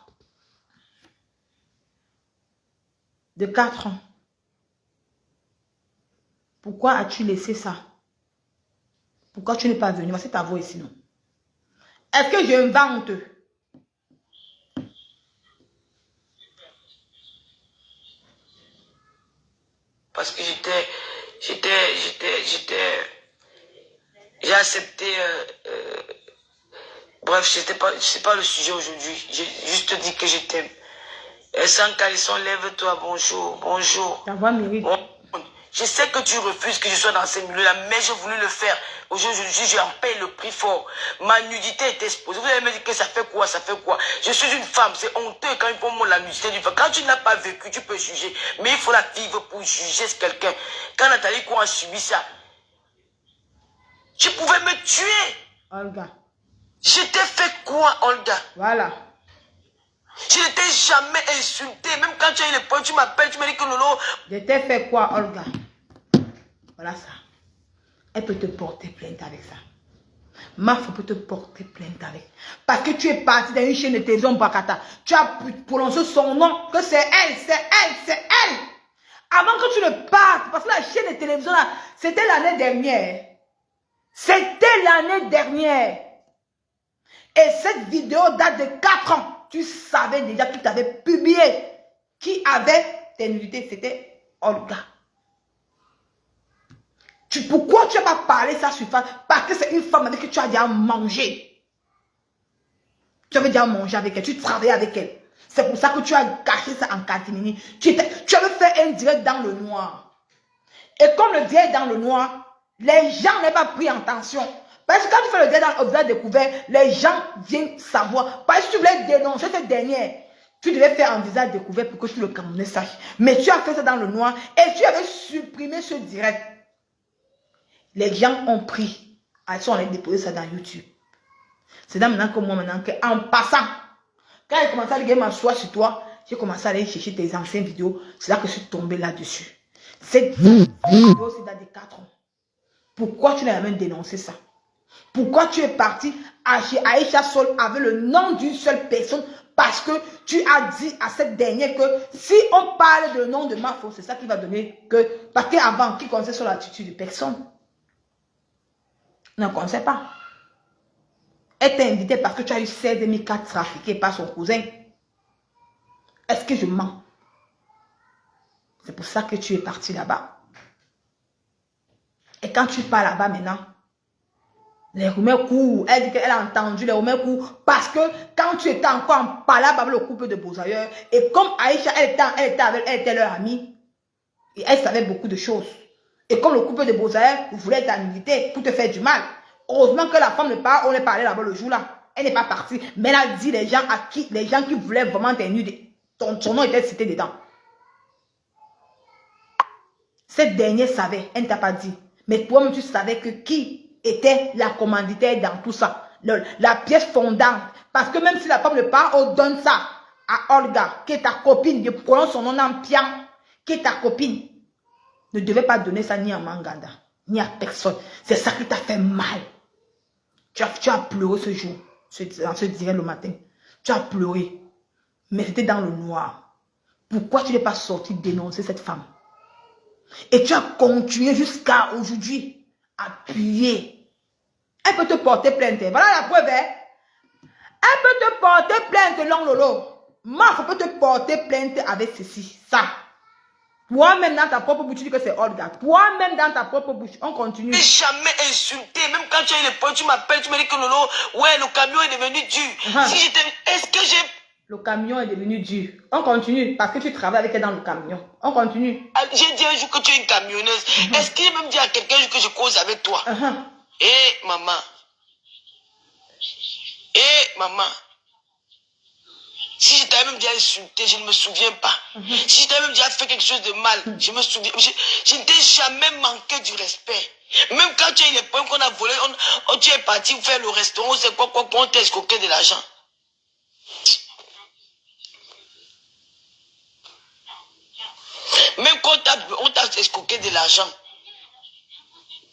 De 4 ans. Pourquoi as-tu laissé ça? Pourquoi tu n'es pas venu? Voici ta voix ici, non? Est-ce que j'invente? Parce que j'ai accepté, bref, c'est pas le sujet aujourd'hui. J'ai juste dit que je t'aime. Sans calisson, lève-toi, bonjour, bonjour. Ta voix mérite. Je sais que tu refuses que je sois dans ces milieux-là, mais j'ai voulu le faire. Aujourd'hui, j'en paye le prix fort. Ma nudité est exposée. Vous allez me dire que ça fait quoi, ça fait quoi? Je suis une femme, c'est honteux quand il faut montrer la nudité d'une femme. Quand tu n'as pas vécu, tu peux juger. Mais il faut la vivre pour juger quelqu'un. Quand Nathalie Cour a subi ça, tu pouvais me tuer. Olga. Je t'ai fait quoi, Olga? Voilà. Je ne t'ai jamais insulté. Même quand tu as eu les points, tu m'appelles, tu me dis que Lolo. Je t'ai fait quoi, Olga? Voilà ça. Elle peut te porter plainte avec ça. Maf peut te porter plainte avec. Parce que tu es parti dans une chaîne de télévision Bakata. Tu as prononcé son nom, que c'est elle, c'est elle, c'est elle. Avant que tu ne partes, parce que la chaîne de télévision là, c'était l'année dernière. C'était l'année dernière. Et cette vidéo date de 4 ans. Tu savais déjà qui t'avait publié. Qui avait tes nudités, c'était Olga. Pourquoi tu n'as pas parlé ça sur face? Parce que c'est une femme avec qui tu as déjà mangé. Tu avais déjà mangé avec elle, tu travaillais avec elle. C'est pour ça que tu as caché ça en catimini. Tu avais fait un direct dans le noir. Et comme le direct dans le noir, les gens n'ont pas pris en tension. Parce que quand tu fais le direct dans l'objet découvert, les gens viennent savoir. Parce que tu voulais dénoncer cette dernière. Tu devais faire un visage découvert pour que tout le Camerounais sache. Mais tu as fait ça dans le noir et tu avais supprimé ce direct. Les gens ont pris. Ils sont allés déposer ça dans YouTube. C'est là maintenant que moi, en passant, quand j'ai commencé à aller m'asseoir sur toi, j'ai commencé à aller chercher tes anciennes vidéos. C'est là que je suis tombée là-dessus. Cette vidéo, c'est dans des 4 ans. Pourquoi tu n'as jamais dénoncé ça? Pourquoi tu es parti chez Aïcha Sol avec le nom d'une seule personne? Parce que tu as dit à cette dernière que si on parle de nom de Mafo, c'est ça qui va donner que... Parce qu'avant, qui connaissait sur l'attitude de personne? On ne connaissait pas. Elle t'a invité parce que tu as eu 16 000 cartes trafiquées par son cousin. Est-ce que je mens? C'est pour ça que tu es parti là-bas. Et quand tu pars là-bas maintenant, les rumeurs courent. Elle dit qu'elle a entendu les rumeurs courent. Parce que quand tu étais encore en palabre avec le couple de Bozailleurs, et comme Aïcha, elle était leur amie, et elle savait beaucoup de choses. Et comme le couple de Bozailleurs voulait t'inviter pour te faire du mal, heureusement que la femme ne parle, on est parlé là-bas le jour-là. Elle n'est pas partie, mais elle a dit les gens qui voulaient vraiment t'inviter. Son nom était cité dedans. Cette dernière savait, elle ne t'a pas dit. Mais toi-même, tu savais que qui était la commanditaire dans tout ça. La pièce fondante. Parce que même si la femme ne parle, on donne ça à Olga, qui est ta copine. Je prononce son nom en pian, qui est ta copine. Ne devait pas donner ça ni à Manganda, ni à personne. C'est ça qui t'a fait mal. Tu as pleuré ce jour, dans ce direct le matin. Tu as pleuré. Mais c'était dans le noir. Pourquoi tu n'es pas sorti dénoncer cette femme? Et tu as continué jusqu'à aujourd'hui à appuyer. Elle peut te porter plainte. Voilà la preuve. Hein? Elle peut te porter plainte, Long Lolo. Marc peut te porter plainte avec ceci, ça. Toi-même dans ta propre bouche, tu dis que c'est Olga. Toi-même dans ta propre bouche, on continue. Je n'ai jamais insulté. Même quand tu as eu les points, tu m'appelles, tu me dis que Lolo, ouais, le camion est devenu dur. Si j'étais. Est-ce que j'ai. Le camion est devenu dur. On continue parce que tu travailles avec elle dans le camion. On continue. J'ai dit un jour que tu es une camionneuse. Est-ce qu'il a même dit à quelqu'un que je cause avec toi? Eh, maman. Eh, maman. Si je t'avais même déjà insulté, je ne me souviens pas. Si je t'avais même déjà fait quelque chose de mal, je me souviens. Je ne t'ai jamais manqué du respect. Même quand tu as eu les points qu'on a volés, tu es parti faire le restaurant, c'est quoi, on t'a escroqué de l'argent. Même quand on t'a escroqué de l'argent.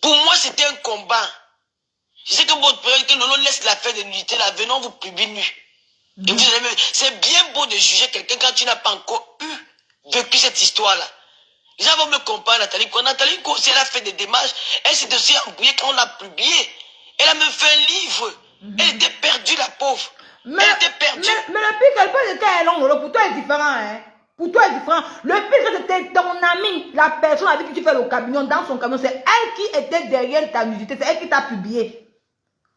Pour moi, c'était un combat. Je sais que votre père, que Lolo laisse l'affaire de nudité là, venons vous publier nu. C'est bien beau de juger quelqu'un quand tu n'as pas encore vécu cette histoire-là. Les gens vont me comparer à Nathalie. Quand Nathalie, si elle a fait des démarches, elle s'est aussi embrouillée quand on l'a publié. Elle a même fait un livre. Elle était perdue, la pauvre. Elle était perdue. Mais le pire, qu'elle peut être long, Lolo, pour toi, c'est différent, hein. Pour toi, c'est différent. Le pire, c'était ton ami, la personne avec qui tu fais le camion, dans son camion, c'est elle qui était derrière ta nudité, c'est elle qui t'a publié.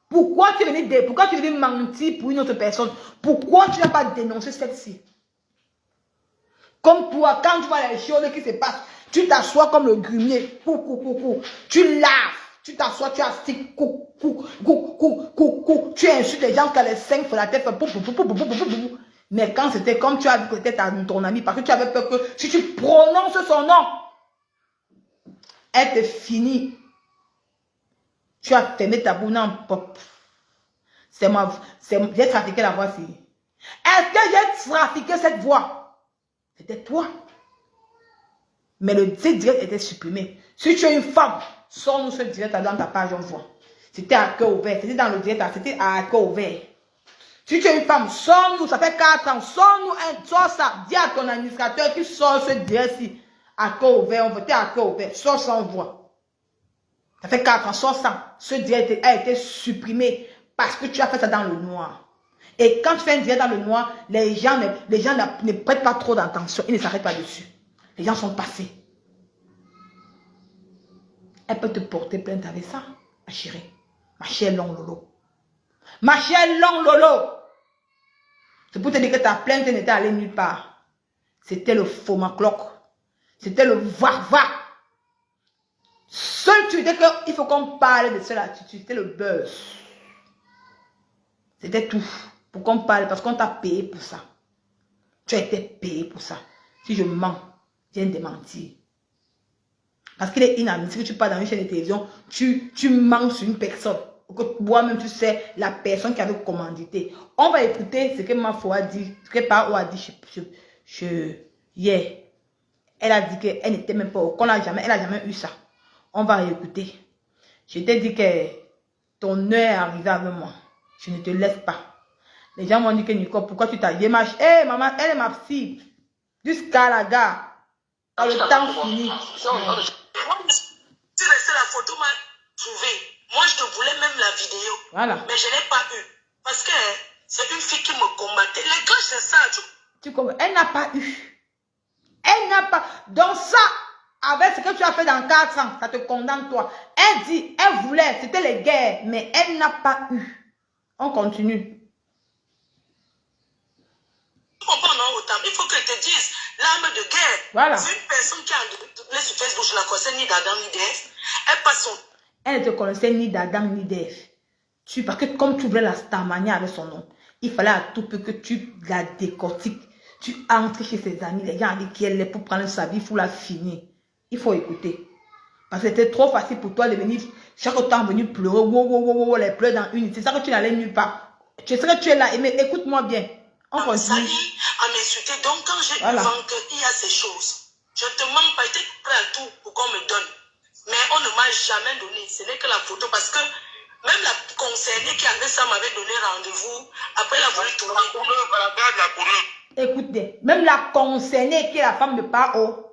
Pourquoi tu es venu mentir pour une autre personne? Pourquoi tu n'as pas dénoncé celle-ci? Comme toi, quand tu vois les choses qui se passent, tu t'assois comme le grumier. Tu laves. Tu t'assois, tu astiques. Tu insultes les gens qui ont les 5 sur la tête. Mais quand c'était comme tu as dit que c'était ton ami, parce que tu avais peur que si tu prononces son nom, elle te finit. Tu as fermé ta bouche. Non, c'est moi. J'ai trafiqué la voix. Est-ce que j'ai trafiqué cette voix? C'était toi. Mais le direct était supprimé. Si tu es une femme, sors-nous ce direct dans ta page, on voit. C'était à cœur ouvert. C'était dans le direct, c'était à cœur ouvert. Si tu es une femme, sors-nous, ça fait 4 ans, sors-nous, sors ça. Dis à ton administrateur qui sort ce direct-ci. À cœur ouvert, on votait à cœur ouvert. Sors ça, on voit. Ça fait 4 ans, sors ça. Ce direct a été supprimé parce que tu as fait ça dans le noir. Et quand tu fais un direct dans le noir, les gens ne prêtent pas trop d'attention. Ils ne s'arrêtent pas dessus. Les gens sont passés. Elle peut te porter plainte avec ça, ma chérie. Ma chère Long Lolo. Ma chère Long Lolo. C'est pour te dire que ta plainte n'était allée nulle part. C'était le fomacloc. C'était le va-va. Seul tu dis qu'il faut qu'on parle de cela. C'était le buzz. C'était tout. Pour qu'on parle, parce qu'on t'a payé pour ça. Tu as été payé pour ça. Si je mens, viens de mentir. Parce qu'il est inadmissible que tu parles dans une chaîne de télévision, tu mens sur une personne. Que toi-même tu sais la personne qui avait commandité. On va écouter ce que ma foi a dit, ce que Pao a dit hier. Elle a dit qu'elle n'était même pas, elle n'a jamais eu ça. On va écouter. Je t'ai dit que ton heure est arrivée avec moi. Je ne te laisse pas. Les gens m'ont dit que Nicole, pourquoi tu t'as démarché? Hé, maman, elle est ma cible. Jusqu'à la gare. Quand le temps finit. Moi, tu restais la photo m'a trouvé. Moi, je te voulais même la vidéo. Voilà. Mais je n'ai pas eu. Parce que c'est une fille qui me combattait. Les gars, c'est ça. Tu comprends? Elle n'a pas eu. Elle n'a pas. Donc ça, avec ce que tu as fait dans 4 ans, ça te condamne toi. Elle dit, elle voulait, c'était les guerres, mais elle n'a pas eu. On continue. Tu comprends, non, autant. Il faut que je te dise, l'arme de guerre. Voilà. C'est une personne qui a doublé sur Facebook, je la connais ni d'Adam ni d'Ève. Elle passe son... Elle ne te connaissait ni d'Adam ni d'Ève. Parce que comme tu voulais la Starmania avec son nom, il fallait à tout peu que tu la décortiques. Tu entres chez ses amis, les gens disent qu'elle est pour prendre sa vie, il faut la finir. Il faut écouter. Parce que c'était trop facile pour toi de venir chaque temps venir pleurer, les pleurs dans une. C'est ça que tu n'allais nulle part. Tu sais que tu es là, mais écoute-moi bien. On continue. À m'insulter. Donc quand j'ai Voilà. eu vent qu'il y a ces choses, je ne te mens pas, j'étais prêt à tout pour qu'on me donne. Mais on ne m'a jamais donné. Ce n'est que la photo parce que même la concernée qui avait ça m'avait donné rendez-vous. Après elle a voulu tourner. Écoutez, même la concernée qui est la femme de Pao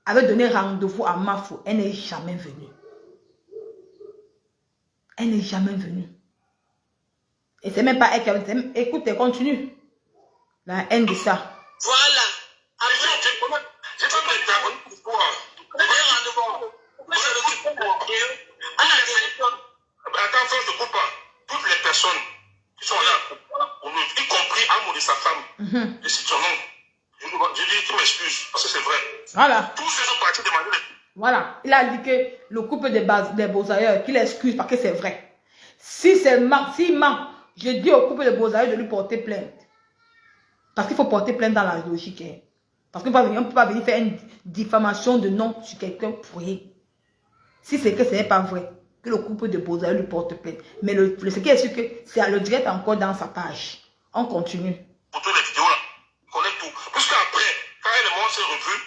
avait donné rendez-vous à Mafou. Elle n'est jamais venue. Elle n'est jamais venue. Et c'est même pas elle qui avait... Écoutez, continue. La haine de ça. Voilà. Après, j'ai pas mis ta pourquoi. Attends, je ne coupe pas. Toutes les personnes qui sont là, y compris Amour et sa femme, et c'est son nom. Je dis, tu m'excuses, parce que c'est vrai. Voilà. Tous ceux sont partis demander. Voilà. Il a dit que le couple des Beausailleurs, qu'il excuse parce que c'est vrai. Si c'est s'il ment, je dis au couple de Beausailleurs de lui porter plainte. Parce qu'il faut porter plainte dans la logique. Hein. Parce qu'on ne peut pas venir faire une diffamation de nom sur quelqu'un pour rien. Si c'est que ce n'est pas vrai, que le couple de Beausailleurs lui porte plainte. Mais ce qui est sûr que c'est à le direct encore dans sa page. On continue. Pour toutes les vidéos là, on connaît tout. Parce qu'après, quand elle m'ont s'est revue,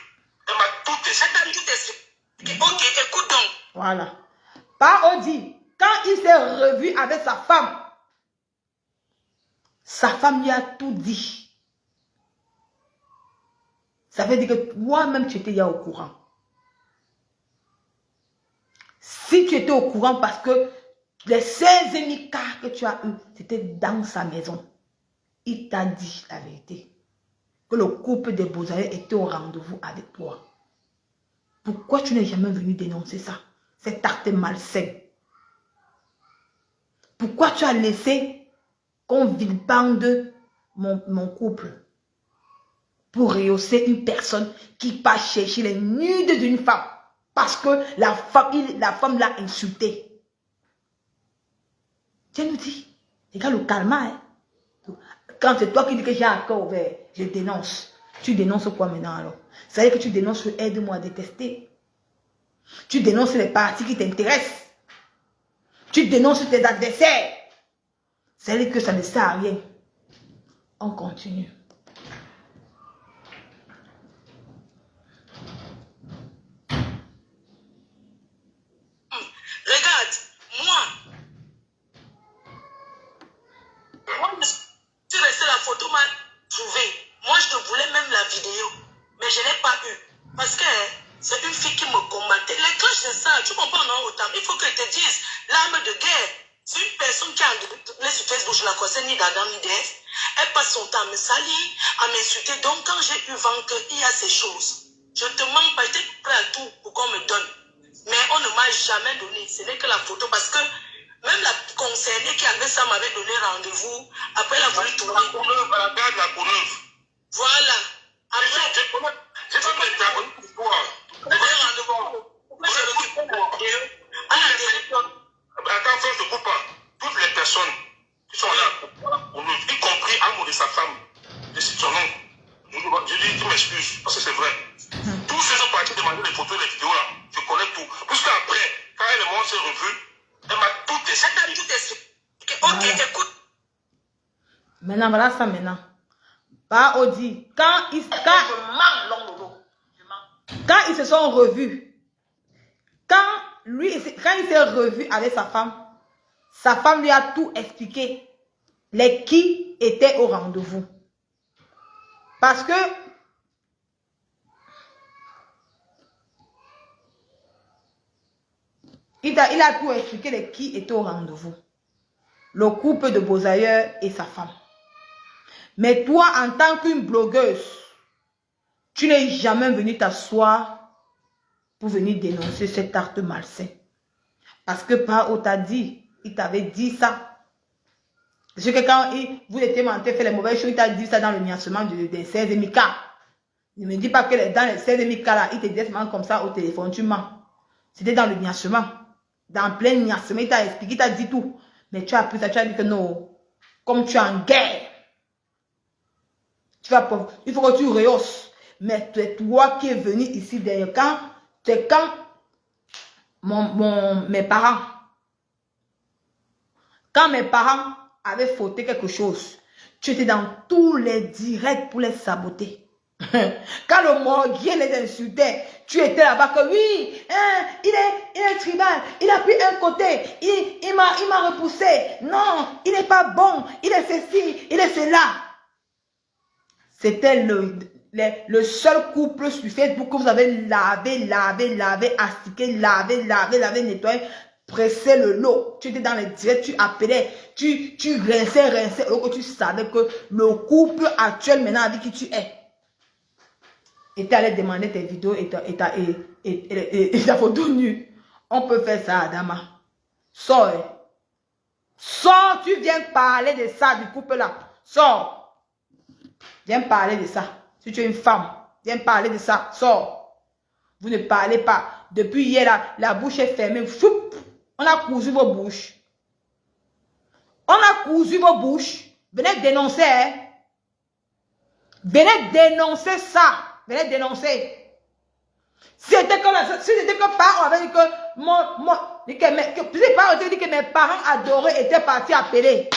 elle m'a tout expliqué. Ok, écoute donc. Voilà. Par Audi, quand il s'est revu avec sa femme lui a tout dit. Ça veut dire que toi-même, tu étais déjà au courant. Si tu étais au courant parce que les 16 écarts que tu as eu, c'était dans sa maison. Il t'a dit la vérité. Que le couple des Beausailleurs était au rendez-vous avec toi. Pourquoi tu n'es jamais venu dénoncer ça? Cet acte malsain. Pourquoi tu as laissé qu'on vilipende mon couple? Pour rehausser une personne qui passe chercher les nudes d'une femme. Parce que la femme l'a insulté. Tu nous dis, regarde le calme. Hein? Quand c'est toi qui dis que j'ai un cœur ouvert, je dénonce. Tu dénonces quoi maintenant alors? Ça veut dire que tu dénonces le aide-moi à détester. Tu dénonces les partis qui t'intéressent. Tu dénonces tes adversaires. Ça veut dire que ça ne sert à rien. On continue. Regarde, moi, je suis resté, la photo m'a trouvé. Moi, je voulais même la vidéo, mais je n'ai pas eu. Parce que c'est une fille qui me combattait. Les cloches, c'est ça. Tu comprends, non, autant. Il faut que je te dise, l'arme de guerre, c'est une personne qui a doublé sur Facebook, je la connais ni d'Adam ni d'Ève. Elle passe son temps à me salir, à m'insulter. Donc, quand j'ai eu vent qu'il y a ces choses, je ne te mens pas, j'étais prêt à tout pour qu'on me donne. Mais on ne m'a jamais donné. Ce n'est que la photo. Parce que même la concernée qui avait ça m'avait donné rendez-vous. Après, elle a voulu tourner. Voilà. Après, j'ai pas mis ta pourquoi. Attends, je ne coupe pas. Toutes les personnes qui sont là, y compris Amour et sa femme, et c'est son nom. Je dis, tu m'excuses, parce que c'est vrai. Tous ceux qui sont partis demander les photos et les vidéos là, je connais tout. Parce qu'après, quand elle et moi s'est revue, elle m'a tout expliqué. Ok, écoute. Maintenant, voilà ça maintenant. Pas Audi. Quand ils se sont revus, quand il s'est revu avec sa femme lui a tout expliqué. Les qui étaient au rendez-vous. Parce que il a tout expliqué les qui étaient au rendez-vous. Le couple de Beausailleurs et sa femme. Mais toi, en tant qu'une blogueuse, tu n'es jamais venu t'asseoir pour venir dénoncer cet acte malsain. Parce que Pao t'a dit, il t'avait dit ça. Parce que quand vous étiez menté, fait les mauvaises choses, il t'a dit ça dans le niancement des 16 Mika. Ne me dis pas que dans les 16 Mika là, il te dit comme ça au téléphone, tu mens. C'était dans le niancement. Dans plein niancement, il t'a expliqué, il t'a dit tout. Mais tu as pris ça, tu as dit que non. Comme tu es en guerre, il faut que tu rehausses. Mais c'est toi qui es venu ici derrière. C'est quand mes parents, avaient fauté quelque chose, tu étais dans tous les directs pour les saboter. Quand le morguier les insultait, tu étais là-bas que oui, hein, il est tribal, il a pris un côté, il m'a repoussé, non, il n'est pas bon, il est ceci, il est cela. C'était le seul couple sur Facebook que vous avez lavé, astiqué, lavé, nettoyé, pressé le lot. Tu étais dans les directs, tu appelais, tu rinçais, alors que tu savais que le couple actuel maintenant avec qui tu es. Et tu allais demander tes vidéos et ta photo nue. On peut faire ça, Adama. Sors. Sors, tu viens parler de ça, du couple là. Sors. Viens parler de ça. Si tu es une femme, viens parler de ça. Sors. Vous ne parlez pas. Depuis hier, là, la bouche est fermée. Foup, on a cousu vos bouches. On a cousu vos bouches. Venez dénoncer. Hein? Venez dénoncer ça. Venez dénoncer. Si c'était que parents avaient dit que mes parents adorés étaient partis appeler.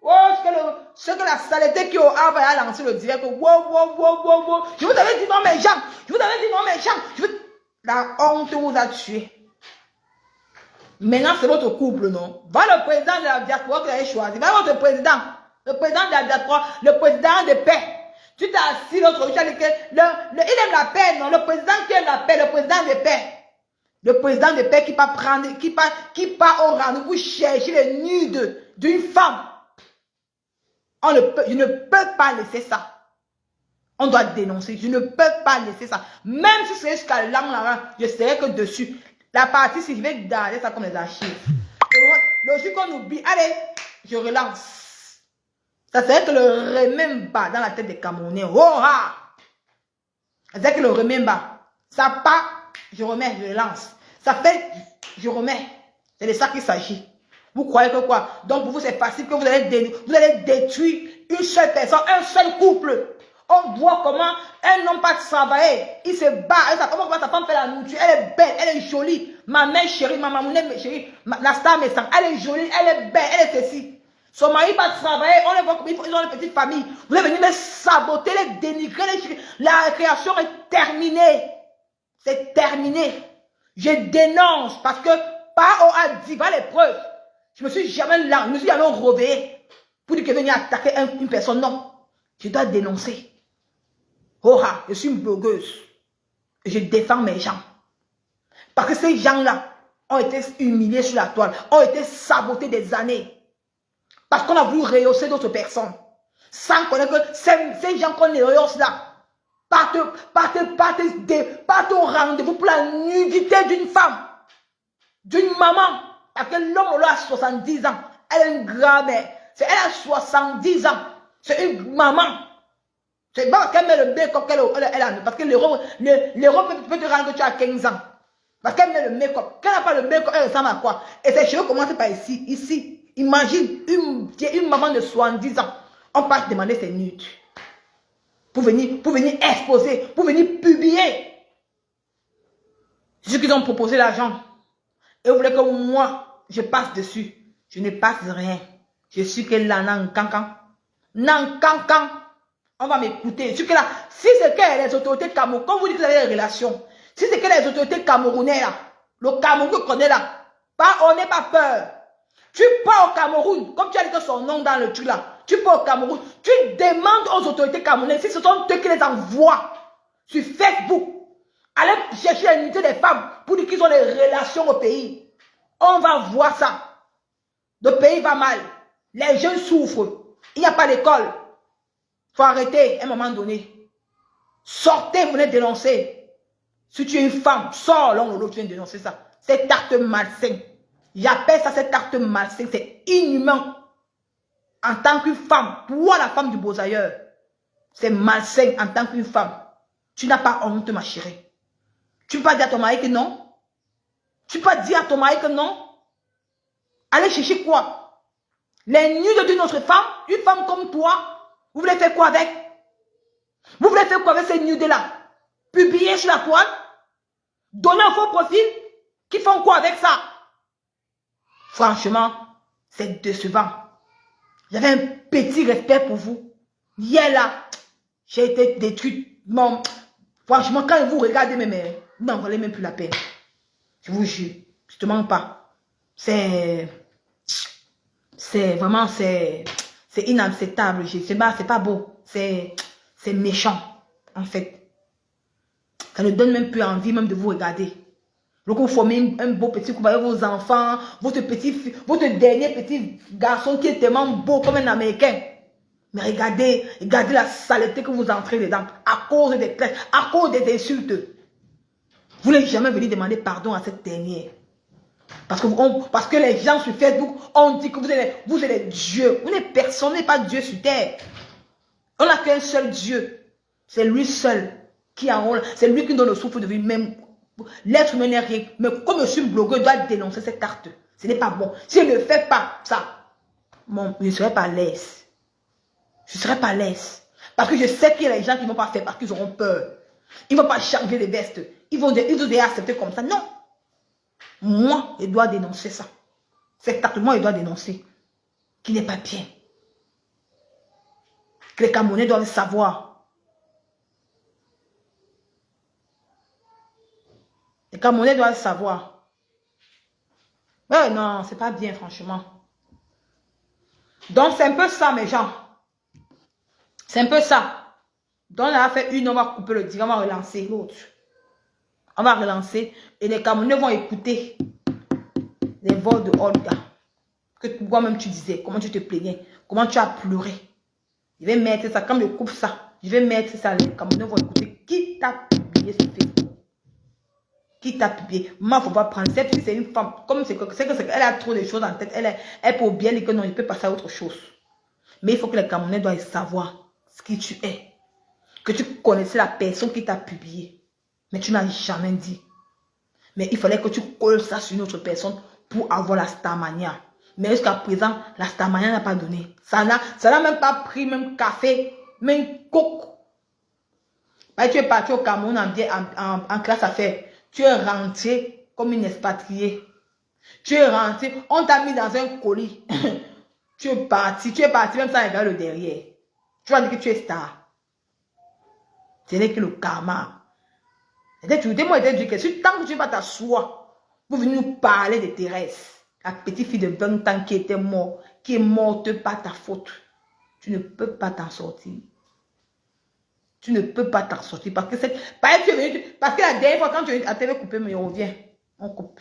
Oh, ce que la saleté qui a lancé le direct. Wow. Je vous avais dit non, mes gens. La honte vous a tué. Maintenant, c'est votre couple, non? Va le président de la diaspora que vous avez choisi. Va votre président. Le président de la diaspora, le président de paix. Tu t'es assis l'autre jour, il aime la paix, non? Le président qui aime la paix, le président de paix. Le président de paix qui part au rendez-vous chercher les nudes d'une femme. Je ne peux pas laisser ça. On doit dénoncer. Je ne peux pas laisser ça. Même si c'est jusqu'à là, je serai que dessus. La partie, si je vais garder ça comme les archives. Le jour qu'on oublie, allez, je relance. Ça serait que le remember dans la tête des Camerounais. Oh ah! C'est que le remember. Ça part, je remets, je lance. Ça fait, je remets. C'est de ça qu'il s'agit. Vous croyez que quoi? Donc pour vous, c'est facile que vous allez détruire une seule personne, un seul couple. On voit comment un homme pas travailler. Il se bat. Comment sa femme fait la nourriture? Elle est belle, elle est jolie. Ma mère chérie, ma maman chérie, la star me sent. Elle est jolie, elle est belle, elle est ceci. Son mari pas travailler, on les voit comme ils ont une petite famille. Vous allez venir les saboter, les dénigrer. La récréation est terminée. C'est terminé. Je dénonce parce que Pao a dit, va les preuves. Je me suis jamais réveillé pour dire que venir attaquer une personne. Non. Je dois dénoncer. Oh, je suis une blogueuse. Et je défends mes gens. Parce que ces gens-là ont été humiliés sur la toile, ont été sabotés des années. Parce qu'on a voulu rehausser d'autres personnes. Sans connaître que ces gens qu'on les rehausse là, partent au rendez-vous pour la nudité d'une femme, d'une maman. Parce que l'homme a 70 ans. Elle est une grand-mère. Elle a 70 ans. C'est une maman. C'est pas parce qu'elle met le make-up qu'elle a. Parce que l'Europe peut te rendre que tu as 15 ans. Parce qu'elle met le make-up. Quand elle n'a pas le make-up, elle ressemble à quoi? Et ses cheveux commencent par ici. Ici. Imagine une maman de 70 ans. On passe demander ses nudes. Pour venir exposer. Pour venir publier. C'est ceux qui ont proposé l'argent. Et vous voulez que moi, je passe dessus. Je ne passe rien. Je suis que là, nankankan. Nankankan. On va m'écouter. Si c'est que les autorités camerounaises, comme vous dites que vous avez des relations, si c'est que les autorités camerounaises, le Cameroun que connaît là, on n'est pas peur. Tu pars au Cameroun, comme tu as dit son nom dans le truc là, tu pars au Cameroun, tu demandes aux autorités camerounaises, si ce sont eux qui les envoient sur Facebook, allez chercher l'unité des femmes pour dire qu'ils ont des relations au pays. On va voir ça. Le pays va mal. Les jeunes souffrent. Il n'y a pas d'école. Il faut arrêter à un moment donné. Sortez, venez dénoncer. Si tu es une femme, sors l'un ou l'autre, tu viens dénoncer ça. Cet acte malsain. J'appelle ça cet acte malsain. C'est inhumain. En tant qu'une femme, toi la femme du beau-ailleurs, c'est malsain en tant qu'une femme. Tu n'as pas honte, ma chérie. Tu ne peux pas dire à ton mari que non. Tu ne peux pas dire à ton mari que non. Allez chercher quoi? Les nudes d'une autre femme, une femme comme toi, vous voulez faire quoi avec? Vous voulez faire quoi avec ces nudes-là? Publier sur la toile? Donner un faux profil? Qui font quoi avec ça? Franchement, c'est décevant. J'avais un petit respect pour vous. Hier là, j'ai été détruite. Bon, franchement, quand vous regardez mes mères, vous n'en valez même plus la peine. Je vous jure, je ne te mens pas. C'est vraiment, c'est inacceptable. C'est pas beau. C'est méchant, en fait. Ça ne donne même plus envie même de vous regarder. Donc, vous formez un beau petit couple avec vos enfants, votre dernier petit garçon qui est tellement beau comme un Américain. Mais regardez la saleté que vous entrez dedans à cause des plaintes, à cause des insultes. Vous n'êtes jamais venu demander pardon à cette dernière. Parce que les gens sur Facebook ont dit que vous êtes Dieu. Vous n'êtes personne, vous n'êtes pas Dieu sur terre. On n'a qu'un seul Dieu. C'est lui seul qui a rôle. C'est lui qui donne le souffle de vie. Même l'être humain n'est rien. Mais comme je suis blogueur, je dois dénoncer cette acte. Ce n'est pas bon. Si je ne fais pas ça, bon, je ne serai pas à l'aise. Je ne serai pas à l'aise. Parce que je sais qu'il y a des gens qui ne vont pas faire parce qu'ils auront peur. Ils ne vont pas changer les vestes. Ils vont déjà accepter comme ça. Non. Moi, je dois dénoncer ça. Cet acte, moi, je dois dénoncer. Qui n'est pas bien. Que les Camerounais doivent savoir. Les Camerounais doivent savoir. Mais non, c'est pas bien, franchement. Donc, c'est un peu ça, mes gens. C'est un peu ça. Donc, on a fait une, on va couper le direct, on va relancer l'autre. On va relancer. Et les Camerounais vont écouter les voix de Olga. Que toi-même tu disais, comment tu te plaignais, comment tu as pleuré. Je vais mettre ça, quand je coupe ça, je vais mettre ça, les Camerounais vont écouter. Qui t'a publié sur Facebook? Qui t'a publié? Moi, il ne faut pas prendre. Cette fille, c'est une femme. Comme c'est qu'elle a trop de choses en tête. Elle peut bien dire que non, il peut passer à autre chose. Mais il faut que les Camerounais doivent savoir ce qui tu es. Que tu connaissais la personne qui t'a publié. Mais tu n'as jamais dit. Mais il fallait que tu colles ça sur une autre personne pour avoir la Starmania. Mais jusqu'à présent, la Starmania n'a pas donné. Ça n'a même pas pris, même café, même coke. Bah, tu es parti au Cameroun en classe à faire. Tu es rentré comme une expatriée. Tu es rentré, on t'a mis dans un colis. tu es parti même sans regarder le derrière. Tu vas dire que tu es star. Ce n'est que le karma. Moi, je dis que si tant que tu vas t'asseoir, vous venez nous parler de Thérèse, la petite fille de 20 ans qui était morte, qui est morte par ta faute. Tu ne peux pas t'en sortir. Tu ne peux pas t'en sortir parce que la dernière fois quand tu as couper, mais on revient, on coupe.